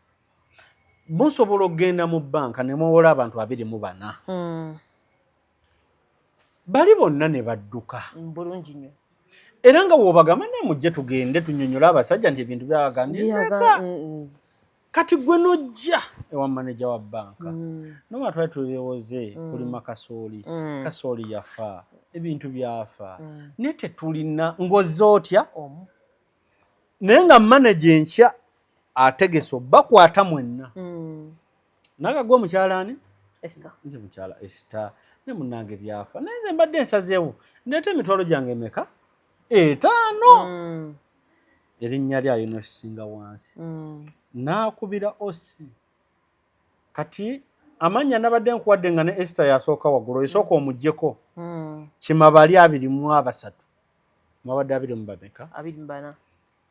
Musobola okgenda mu bbanka ne muwola abantu 24 bali bonna ne badduka bulungi nnyo era nga woobagamba naye mujje tugende tunyonyola abasajja nti ebintu byabagandika kati gwe nojja ewa maneja wa bbanka noba twali tubeewoze kulima kasooli yafa ebintu byafa naye tetulina ngozi otya naye nga maneja enkya ategese bakwata mwenna nagagwe omukyalaani nze mukyala Esther ne munnange byafa naye nze mbadde nsazeewo ndeeta emitwalo gyange emeka 5 erinnya lyayo nesisinga wansi naakubira osi kati amannya nabadde nkuwadde nga ne Esther yasooka waggulu oyisooka omuggyeko kimabali 23 mabadde 24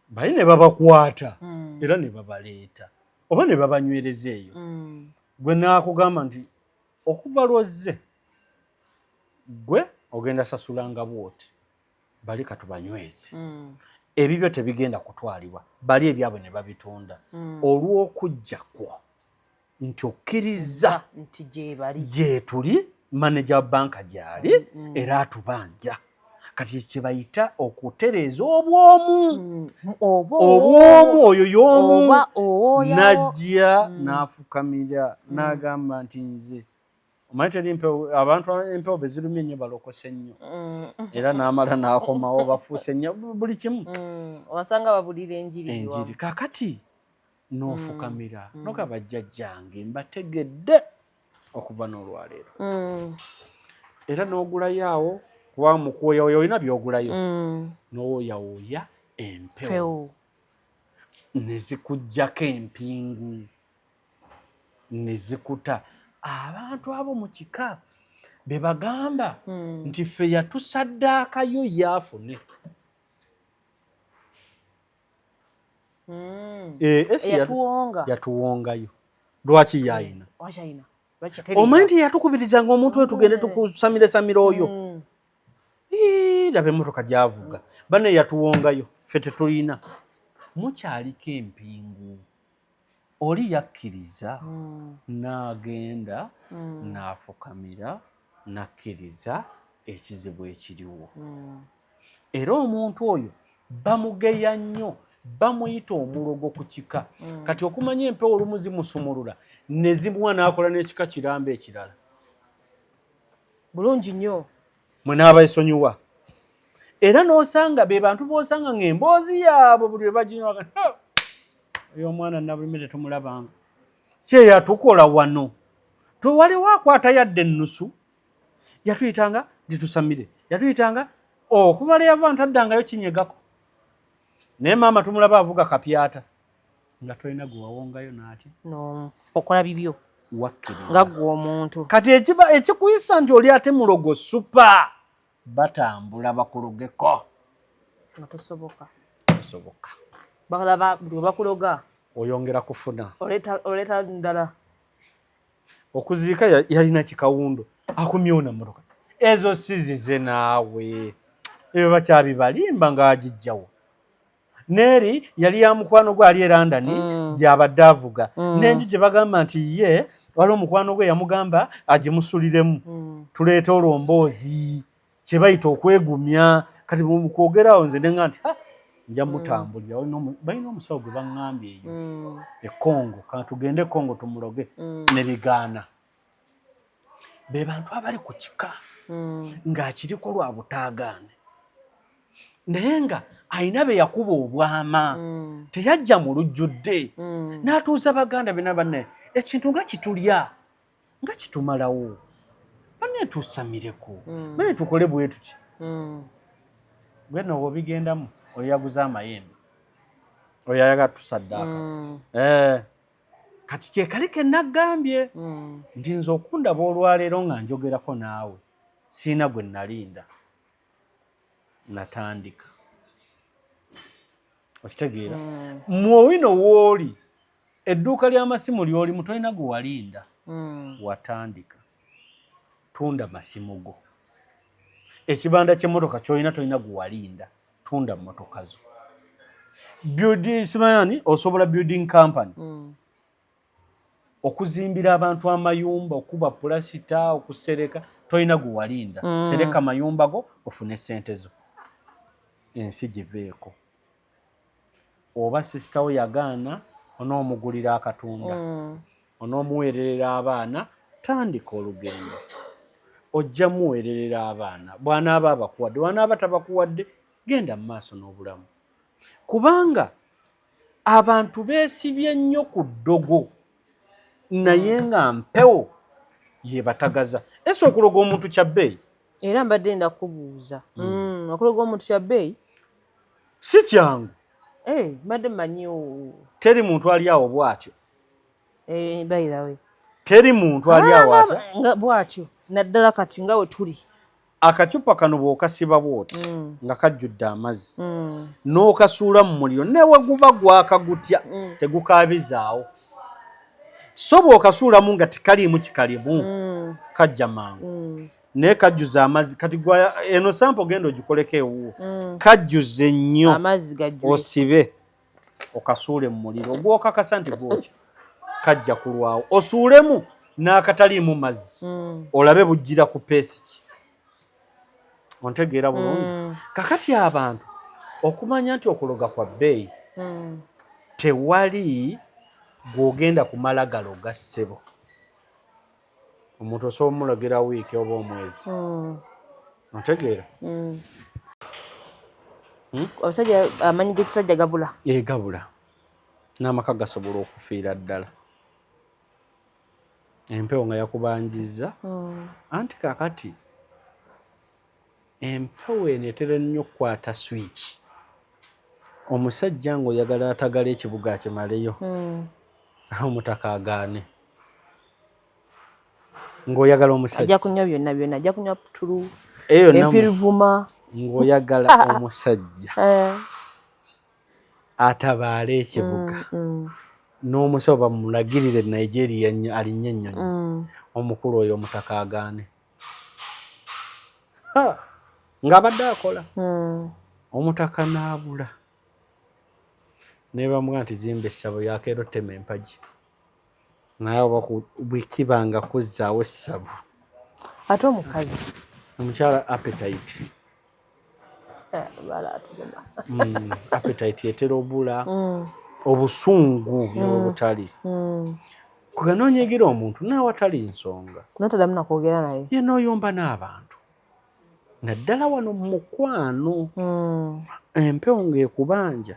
bali ne babakwata era ne babaleeta oba ne babanywereza eyo gwe naakugamba nti okuva lwozze gwe ogenda sasulanga bwoti bali katubanyweze ebibyo tebigenda kutwalibwa bali ebyabwe ne babitunda olw'okujja kwo nti okkiriza nti gye tuli maneja wa banka gyali era atubanja kati kye bayita okutereeza obwomu oyo y'omu najja n'afukamira n'agamba nti nze omanyi teri abantu empewo bezirumye ennyo balokose nnyo era n'amala n'akomawo bafuuse nnyo buli kimu wasanga babulira enjiri kakati n'ofukamira nogaba jjajjange mbategedde okuva n'olwaleero era n'ogulayo awo kuba mukuwoyawooya olina by'ogulayo n'owooyawooya empewo ne zikuggyako empingu ne zikuta abantu abo mu kika be bagamba nti ffe yatusaddaakayo yaafune yatuwongayo lwaki yayina omanyi nti yatukubirizanga omuntu oyo tugende tukusamirasamira oyo laba emmotoka gyavuga bane yatuwongayo ffe tetulina mukyaliko empingu oli yakkiriza n'agenda n'afukamira n'akkiriza ekizibu ekiriwo era omuntu oyo bamugeya nnyo bamuyita omulogo ku kika kati okumanya empewo olumu zimusumulula ne zimuwa n'akola n'ekika kiramba ekirala bulungi nnyo mwe n'abayisonyiwa era n'osanga be bantu b'osanga ng'emboozi yaabwe buli lwe baginywa oyo omwana Nabulime tetumulabanga kyeyatukola wano tewaliwo akwata yadde ennusu yatuyitanga ditusamire yatuyitanga okuva le yava ntaddangayo kinyegako naye maama tumulaba avuga kapyata nga tolina gwe wawongayo n'atya no okola bibyo wakkiriza nga gwe omuntu kati ekikuyisa nti oli ate mulogo supa batambula bakulogeko nga tosoboka tosoboka buli bakuloga oyongera kufuna oleeta ndala okuziika yalina kikawundo akumyona motoka ezo sizize naawe ebyo bakyabibalimba ng'agijjawo Neri yali ya mukwano gwe ali e London gy'abadde avuga n'enju gye bagamba nti ye waliwo mukwano gwe yamugamba agimusuliremu tuleeta olwomboozi kye bayita okwegumya kati mukwogerawo nze nenga nti nja mutambulira balina omusawo gwe baŋŋambye eyo e Congo kana tugende e Congo tumuloge ne bigaana be bantu abali ku kika ng'akiriko lwa butaagaane naye nga ayina be yakuba obwama teyajja mu lujjudde n'atuuza baganda bena banne ekintu nga kitulya nga kitumalawo banne tusamireko banne tukole bwe tuti gweno wobigendamu oyo yaguza amayembe oyo ayaga tusaddaaka kati kyekali ke naggambye nti nze okundaba olwaleero nga njogerako naawe siina gwe nalinda natandika okitegeera mwowino wooli edduuka ly'amasimu ly'oli mutolina gwe walinda watandika tunda masimu go ekibanda ky'emmotoka ky'olina tolina gwe walinda tunda mmotoka zo simayani osobola building company okuzimbira abantu amayumba okuba pulasita okusereka tolina gwe walinda sereka amayumba go ofune sente zo ensi giveeko oba sisitawo yagaana onoomugulira akatunda onoomuweererera abaana tandika olugendo ojja muweererera abaana bw'anaaba abakuwadde bw'anaaba tabakuwadde genda mu maaso n'obulamu kubanga abantu beesibye nnyo ku ddogo naye nga mpewo yebatagaza ese okuloga omuntu kya bbeeyi era mbadde nda kubuuza okuloga omuntu kya bbeeyi si kyangu mbadde mmanyiwo teri muntu ali awo bw'atyo by the way teri muntu ali awo atya bw'atyo naddala kati nga we tuli akacupa kano bw'okasiba bw'oti nga kajjudde amazzi n'okasuula mu muliro newe guba gwakagutya tegukabizaawo so bw'okasuulamu nga tekaliimu kikalimu kajja mangu naye kajjuza amazzi kati eno sampo genda ogikoleko ewuwo kajjuze nnyo osibe okasuule mu muliro gwokakasa nti gwokyo kajja kulwawo osuulemu n'akataliimu mazzi olabe bujjira ku peesiki ontegeera bulungi kakati abantu okumanya nti okuloga kwa bbeeyi tewali gw'ogenda kumala galoga ssebo omuntu osobola omulogera wiiki oba omwezi ontegeera omusajja amanyi g'ekisajja gabula gabula n'amaka gasobola okufiira ddala empewo nga yakubanjizza anti kakati empewo enetera nnyo okukwata swiki omusajja ng'oyagala atagala ekibuga akimaleyo omutaka agaane ng'oyagala omusajja ajja kunywa byonna byonna ajja kunywa putulu empirivuma ng'oyagala omusajja atabaale ekibuga n'omusawo bamulagirire Nigeria alinnye ennyonyi omukulu oyo omutaka agaane ng'abadde akola omutaka n'abula ne bamuga nti zimba essabo yakeero ttema empagi naye oba bwekibanga kuzzaawo essabo ate omukazi omukyala appetite appetite etera obula obusungu n'obutali kuganonyegira omuntu n'awatali nsonga notadamu nakwogera naye ye n'oyomba n'abantu naddala wano mu mukwano empewo ng'ekubanja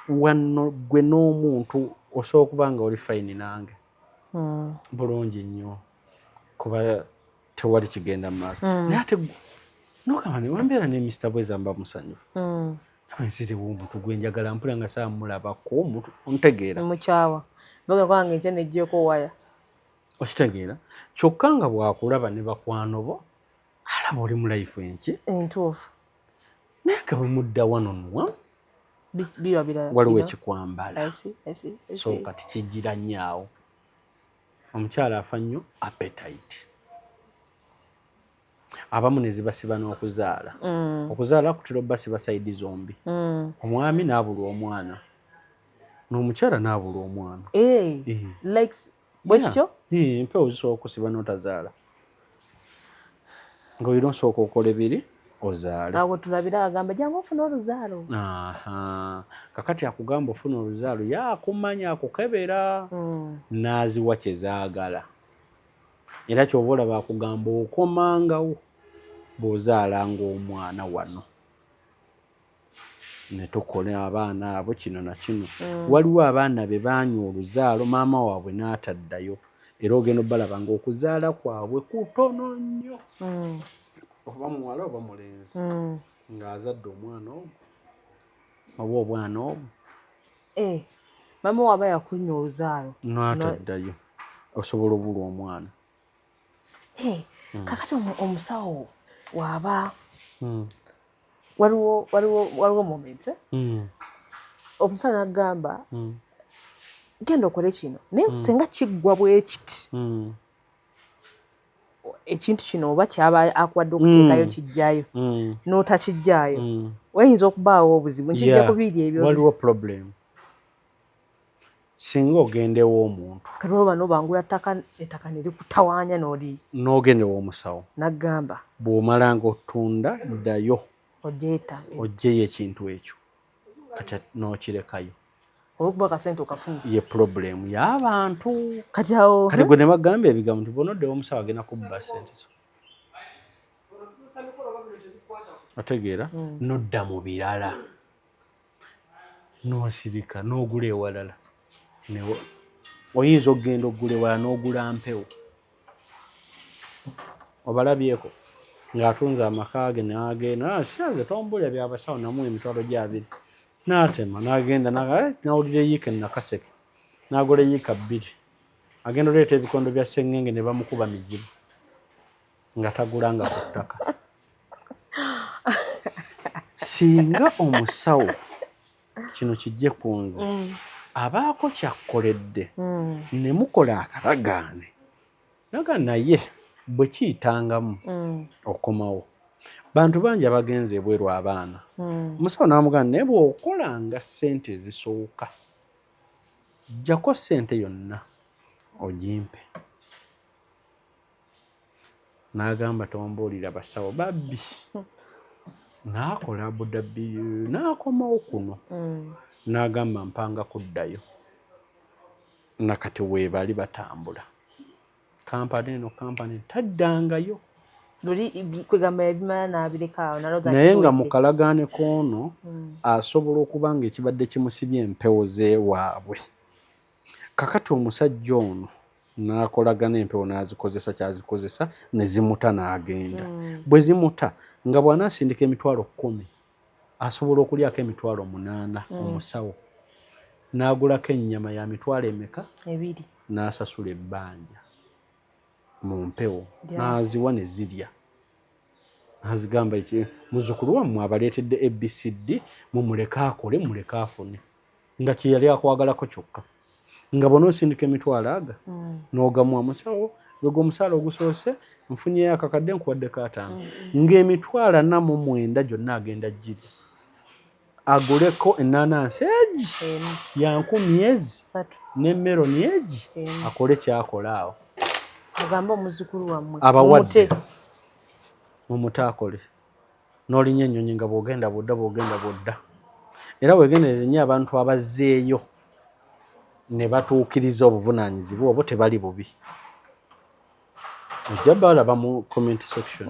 wano gwe n'omuntu osobola okuba nga oli fayini nange bulungi nnyo kuba tewali kigenda mu maaso naye ate nokama ne wambeera ne Mr. Bweza mba musanyufu nawe nziriwo omuntu gwe njagala mpula nga saa mulabako omuntu ontegeera mukyawa mbaga kwange nje nejjeko waya okitegeera kyokka nga bwakulaba ne bakwano bo alaba oli mu life enki entuufu naye nga bwe mudda wanonuwa biba birala waliwo ekikwambala so so kati kijjira nnyo omukyala afa nnyo appetite abamu ne zibasiba n'okuzaala okuzaala kutera obbasiba sayidi zombi omwami n'abulwa omwana n'omukyala n'abulwa omwana bwekityo empewo zisobola okusiba n'otazaala ng'olina osooka okola ebiri ozaale awo tulabira agamba jangu ofuna oluzaalo kakati akugamba ofuna oluzaalo yakumanya akukebera n'aziwa kye zaagala era ky'oba olaba akugamba okomangawo bw'ozaalanga omwana wano ne tukola abaana abo kino na kino waliwo abaana be baanywa oluzaalo maama waabwe n'ataddayo era ogenda obalaba ng'okuzaala kwabwe kutono nnyo oba muwala oba mulenzi ng'azadde omwana omu oba obwana omu maama waaba yakunywa oluzaalo n'ataddayo osobola obulwa omwana kakati omusawo waaba waliwo moment omusawo n'agamba genda okole kino naye senga kiggwa bwe kiti ekintu kino oba kyaba akuwadde okuteekayo kijjayo n'otakijjaayo wayinza okubaawo obuzibu nkijja kubiri ebyo waliwo problem singa ogendewo omuntu kati oba n'obangula ettaka ne likutawaanya n'ogendewo omusawo n'aggamba bw'omalanga otunda ddayo oggyeyo ekintu ekyo kati n'okirekayo olwokuba akasente okafuna ye problem y'abantu kati awo kati gwe ne bagamba ebigambo nti bw'onoddewo omusawo agenda kubba sente zo otegeera nodda mu birala n'osirika n'ogula ewalala oyinza okugenda okugula ewala n'ogula mpewo obalabyeko ng'atunze amaka ge n'agenda kiraze tombulya byabasawo namu emitwalo gy'abiri n'atema n'agenda n'awulira eyiika nakaseke n'agola eyiika 2 agenda oleeta ebikondo bya sengenge ne bamukuba mizibu nga tagulanga ku ttaka singa omusawo kino kijje ku nze abaako kyakkoledde ne mukola akalagaane naga naye bwe kiyitangamu okomawo bantu bangi abagenze ebweru abaana omusawo n'amugamba naye bw'okolanga ssente ezisooka jjako ssente yonna ogimpe n'agamba tombuulira basawo babbi n'akola abudabi n'akomawo kuno n'agamba mpanga kuddayo nakati weebali batambula kampani eno kampani taddangayo kwegamba ebimala n'abireka naye nga mu kalagaane k'ono asobola okuba nga ekibadde kimusibye empewo z'ewaabwe kakati omusajja ono n'akolagana empewo n'azikozesa kyazikozesa ne zimuta n'agenda bwe zimuta nga bw'anaasindika emitwalo 10 asobola okulyako emitwalo 8 omusawo n'agulako ennyama ya mitwalo emeka 2 n'asasula ebbanja mu mpewo n'aziwa ne zirya n'azigamba muzzukulu wammwe abaleetedde ABCD mumuleke akole muleke afune nga kye yali akwagalako kyokka nga bw'onoosindika emitwalo aga n'ogamu amusawo gwegwe omusaala ogusoose nfunyeyo akakadde nkuwaddeko 5 ng'emitwalo 49 gyonna agenda giri aguleko ennaanansi egi ya 10 n'emmeroni egi akole kyakola awo agamba omuzzukulu wammwe abawadde mumutakole n'olinya ennyonyi nga bw'ogenda bwodda era weegendereze nnyo abantu abazzeeyo ne batuukiriza obuvunaanyizibwa obo tebali bubi ojja balaba mu comment section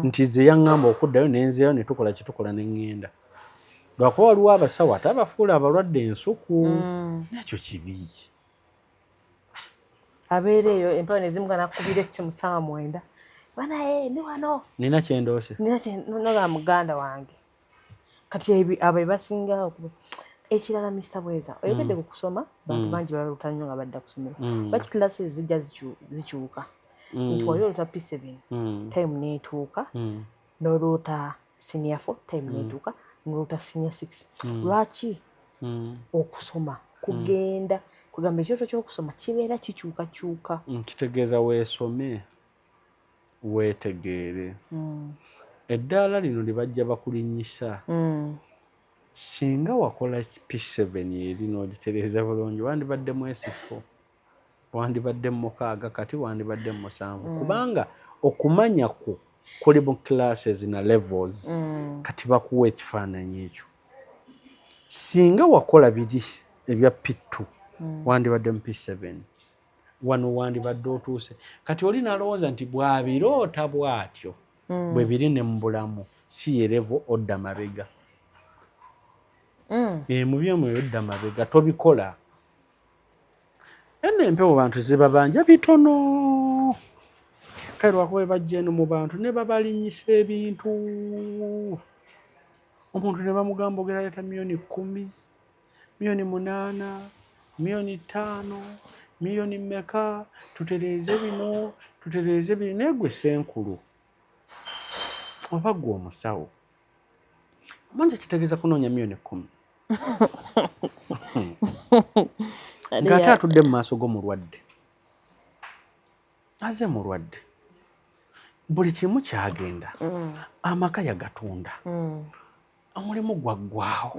nti ze yaŋŋamba okuddayo nenzirayo ne tukola kitukola ne ŋŋenda lwakuba waliwo abasawo ate abafuula abalwadde ensuku nakyo kibi abeera eyo empawo ne zimuga nakubira essimu 9 banaye ndi wano nina kyendoose noga muganda wange kati abo ebasinga ekirala Mr. Bweza oyogedde ku kusoma bantu bangi balota nnyo nga badda kusomera baki classes zijja zikyuka nti wali oluta P7 time neetuuka n'oluta senior 4 time neetuuka n'oluta senior 6 lwaki okusoma kugenda kugamba ekyoto ky'okusoma kibeera kikyukakyuka kitegeeza weesome weetegeere eddaala lino libajja bakulinnyisa singa wakola P7 eri n'olitereeza bulungi wandibadde mwesifo wandibadde mu 6 kati wandibadde mu 7 kubanga okumanya kuli mu classes na levels kati bakuwa ekifaananyi ekyo singa wakola biri ebya P2 wandibadde mu P7 wano wandibadde otuuse kati oli nalowooza nti bwabiroota bw'atyo bwe biri ne mu bulamu si ye level odda mabega mu byemu odda mabega tobikola eno empewo bantu zibabanja bitono kale lwakuba bajja eno mu bantu ne babalinnyisa ebintu omuntu ne bamugamba ogera leeta milioni 10 milioni 8 milioni 5 milioni mmeka tutereeze bino tutereeze bino naye gwe senkulu oba gwe omusawo manje kitegeeza kunoonya milioni 10 ng'ate atudde mu maaso g'omulwadde aze mulwadde buli kimu kyagenda amaka yagatunda omulimu gwaggwawo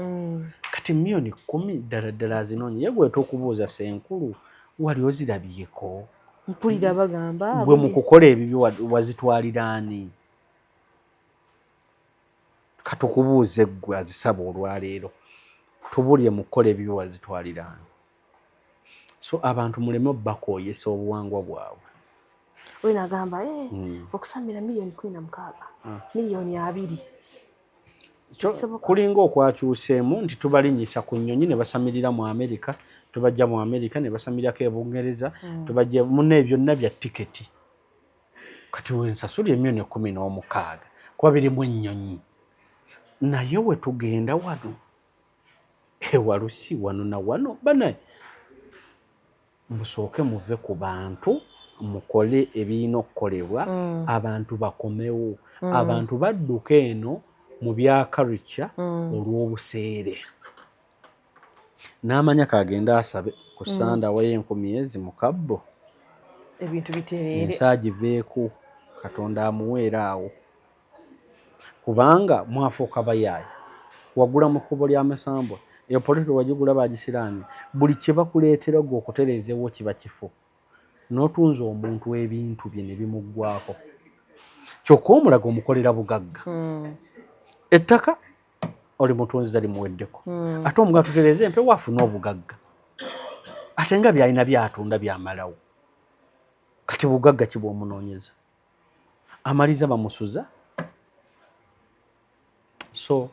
kati milioni 10 ddala ddala azinoonya ye gweta okubuuza senkulu wali ozirabyeko mpulira bagamba bwe mu kukola ebibyo wazitwalira ani katukubuuze ggwe azisaba olwaleero tubulire mu kukola ebibyo wazitwalira ani so abantu muleme bakooyesa obuwangwa bwabwe we nagamba okusamira milioni 16 milioni 2 kulinga okwakyuseemu nti tubalinnyisa ku nnyonyi ne basamirira mu Amerika tubajja mu Amerika ne basamirako e Bungereza tubajja muna byonna bya tiketi kati wensasulya milioni 16 kuba birimu ennyonyi naye we tugenda wano ewalusi wano na wano banaye musooke muve ku bantu mukole ebirina okukolebwa abantu bakomewo abantu badduka eno mu bya culture olw'obuseere n'amanya kagenda asabe ku sanda waye 10,000 mu kabbo ebintu bitereere ensaaji veeku katonda amuweera awo kubanga mwafuuka bayaayi wagula mu kkubo lya masambwa eyo polito wagigula bagisiraanye buli kye bakuleetera gwe okutereezeewo kiba kifu n'otunza omuntu w'ebintu bye ne bimuggwako kyokka omulaga omukolera bugagga ettaka oli mutunzi limuweddeko ate omuga tutereeze empewo afuna obugagga ate nga byalina byatunda byamalawo kati bugagga kibwa omunoonyeza amaliza bamusuza so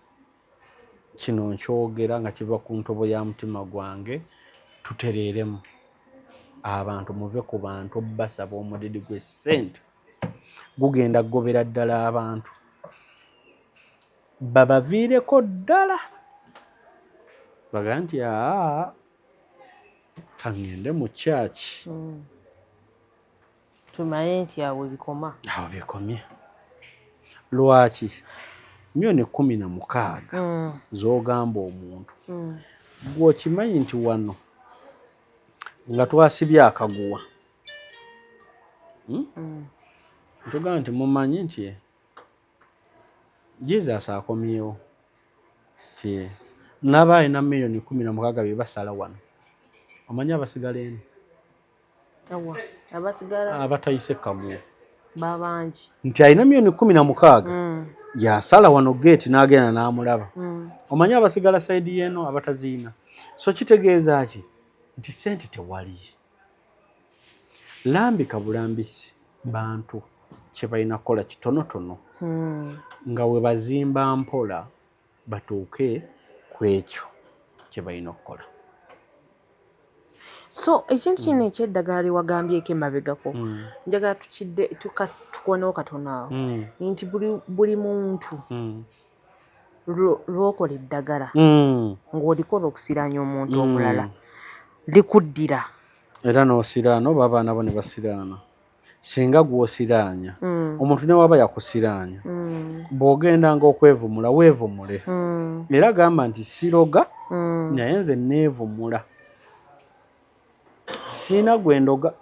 kino nkyogera nga kiva ku ntobo ya mutima gwange tutereeremu abantu muve ku bantu basaba omudidi gw'essente gugenda gobera ddala abantu babaviireko ddala baga nti kaŋŋende mu kyaki tumanye nti awo bikoma awo bikomye lwaki milioni 16 z'ogamba omuntu gwe okimanyi nti wano nga twasibye akaguwa ntugamba nti mumanyi nti Jesus akomyewo ti naba alina milioni 16 bye basala wano omanyi abasigala eno abasigala abatayise kaguwa babangi nti alina milioni 16 yasala wano gate n'agenda n'amulaba omanyi abasigala sayidi y'eno abataziina so kitegeeza ki nti sente tewali lambika bulambisi bantu kye balina kukola kitonotono nga we bazimba mpola batuuke ku ekyo kye balina okukola. So ekintu kino ekyeddagala lyewagambyeko emabegako njagala tukonewo katono awo nti buli muntu lw'okola eddagala ng'olikola okusiraanya omuntu omulala likuddira era n'osiraana oba abaana bo ne basiraana singa gw'osiraanya omuntu ne waba yakusiraanya bw'ogendanga okwevumula weevumule era gamba nti siroga naye nze neevumula siina gwendoga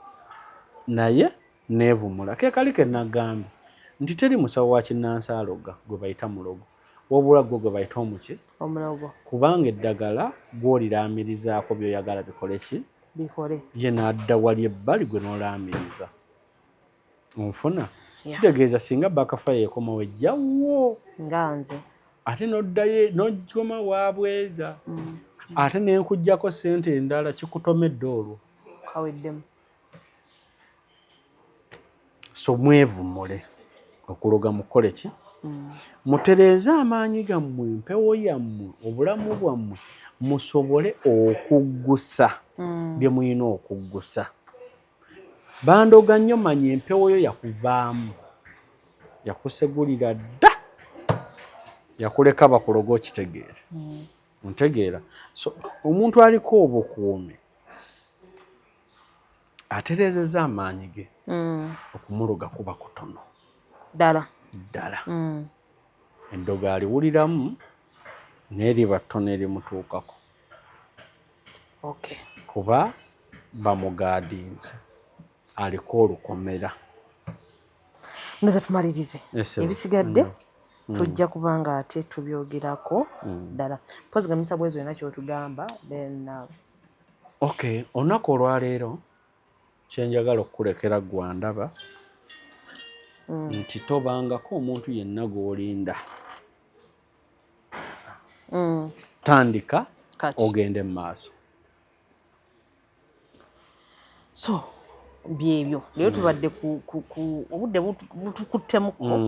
naye neevumula ke kali ke nagambye nti teri musawo wa kinnansi aloga gwe bayita mulogo wabula gwe gwe bayita omuki omulogo kubanga eddagala gw'oliraamirizaako by'oyagala bikole ki bikole ye n'adda wali ebbali gwe n'olaamiriza onfuna kitegeeza singa bakafaya ekomawo ejjawo nga nze ate n'oddayo n'ojjoma waabweza ate n'enkuggyako ssente endala kikutomedde olwo kaweddemu. So mwevumule okuloga mukole ki mutereeze amaanyi gammwe empewo yammwe obulamu bwammwe musobole okuggusa bye muyina okuggusa. Bandoga nnyo manya empewo yo yakuvaamu yakusegulira dda yakuleka bakuloga okitegeera ontegeera. So omuntu aliko obukuumi atereezezza amaanyi ge okumuloga kuba kutono ddala eddoga aliwuliramu n'eriba ttono erimutuukako kuba bamugaadinze aliko olukomera. Nze tumalirize ebisigadde tujja kubanga ate tubyogerako ddala mpozigamisa bwezo olina kyotugamba then olunaku olwaleero kyenjagala okukulekera gwandaba nti tobangako omuntu yenna gw'olinda tandika ogende mu maaso. So byebyo leero tubadde obudde butukuttemuko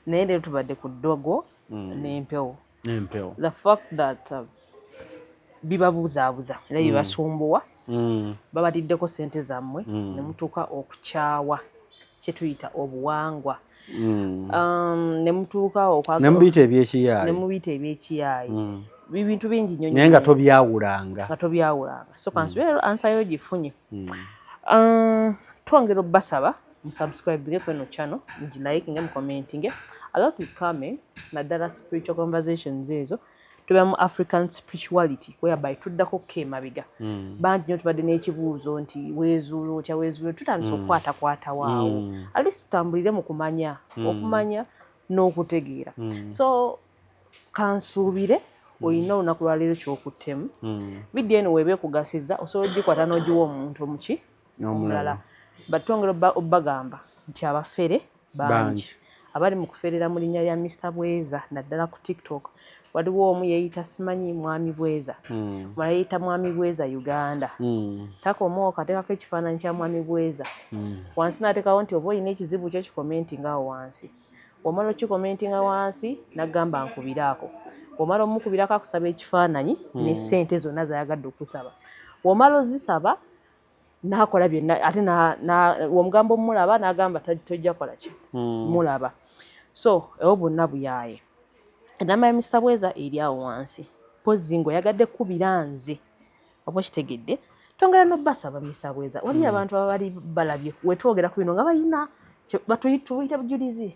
naye leero tubadde ku ddogo n'empewo. The fact that bibabuzaabuza era bibasumbuwa babatiddeko ssente zammwe ne mutuuka okukyawa kye tuyita obuwangwa ne mutuuka ne mubiyita ebyekiyaayi bintu bingi nnyo naye nga tobyawulanga so kansubira ansayo gifunye. Twongera obbasaba musubscribe ku eno channel mugilike mu commenting. A lot is coming naddala spiritual conversations ezo tuba mu African spirituality whereby tuddako kemabiga bangi nnyo tubadde n'ekibuuzo nti weezuula otya tutandise okukwatakwata waawo at least tutambulire mu kumanya okumanya n'okutegeera. So kansuubire olina olunaku lwaleero kyokuttemu vidiyo eno weeba ekugasiza osobola ogikwata n'ogiwa omuntu omuki omulala but twongera obbagamba nti abafere bangi abali mu kuferera mu linnya lya Mr. Bweza naddala ku TikTok waliwo omu yeeyita simanyi Mwami Bweza mala yeeyita Mwami Bweza Uganda takomooka ateekako ekifaananyi kya Mwami Bweza wansi n'ateekawo nti oba olina ekizibu kyekikomentinga awo wansi wamala okikomentinga wansi naggamba nkubiraako wamala omukubirako akusaba ekifaananyi ne ssente zonna zayagadde okusaba wamala ozisaba n'akola byonna ate omugambo omulaba n'agamba tojja kola ki mulaba. So ewo bwonna buyaaye enamba ya Mr. Bweza eri awo wansi pozi ng'oyagadde kkubira nze oba kitegedde twongera n'obbasaba Mr. Bweza waliyo abantu abali balabye wetwogera ku bino nga balina tuyita bujulizi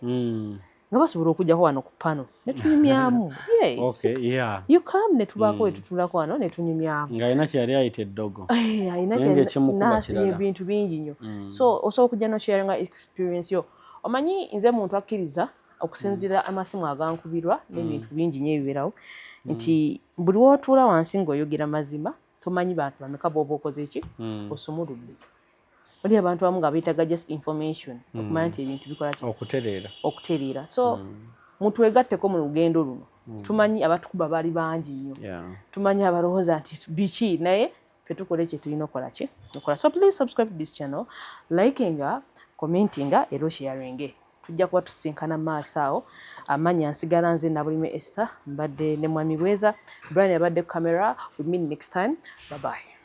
nga basobola okujjako wano ku pano ne tunyumyamu you come ne tubaako wetutulako wano ne tunyumyamu ng'alina kyeyali ayita eddogo ebintu bingi nnyo. So osobola okujja nosharinga experience yo. Omanyi nze muntu akkiriza okusinziira amasimu agankubirwa n'ebintu bingi nnyo ebibeerawo nti buli wootuula wansi ng'oyogera mazima tomanyi bantu bameka bw'oba okoze ki osumuludde. Oli abantu abamu nga beetaga just information okumanya nti ebintu bikola ki okutereera. So mutwegatteko mu lugendo luno tumanyi abatukuba bali bangi nnyo tumanyi abalowooza nti biki naye ffe tukola kye tulina okukola ki okola. So please subscribe to this channel likinga commentinga era osharinge. Tujja kuba tusinkana maaso awo. Amanya nsigala nze Nabulime Esther mbadde ne mwami Bweza. Brian abadde ku camera. We meet next time. Bye bye.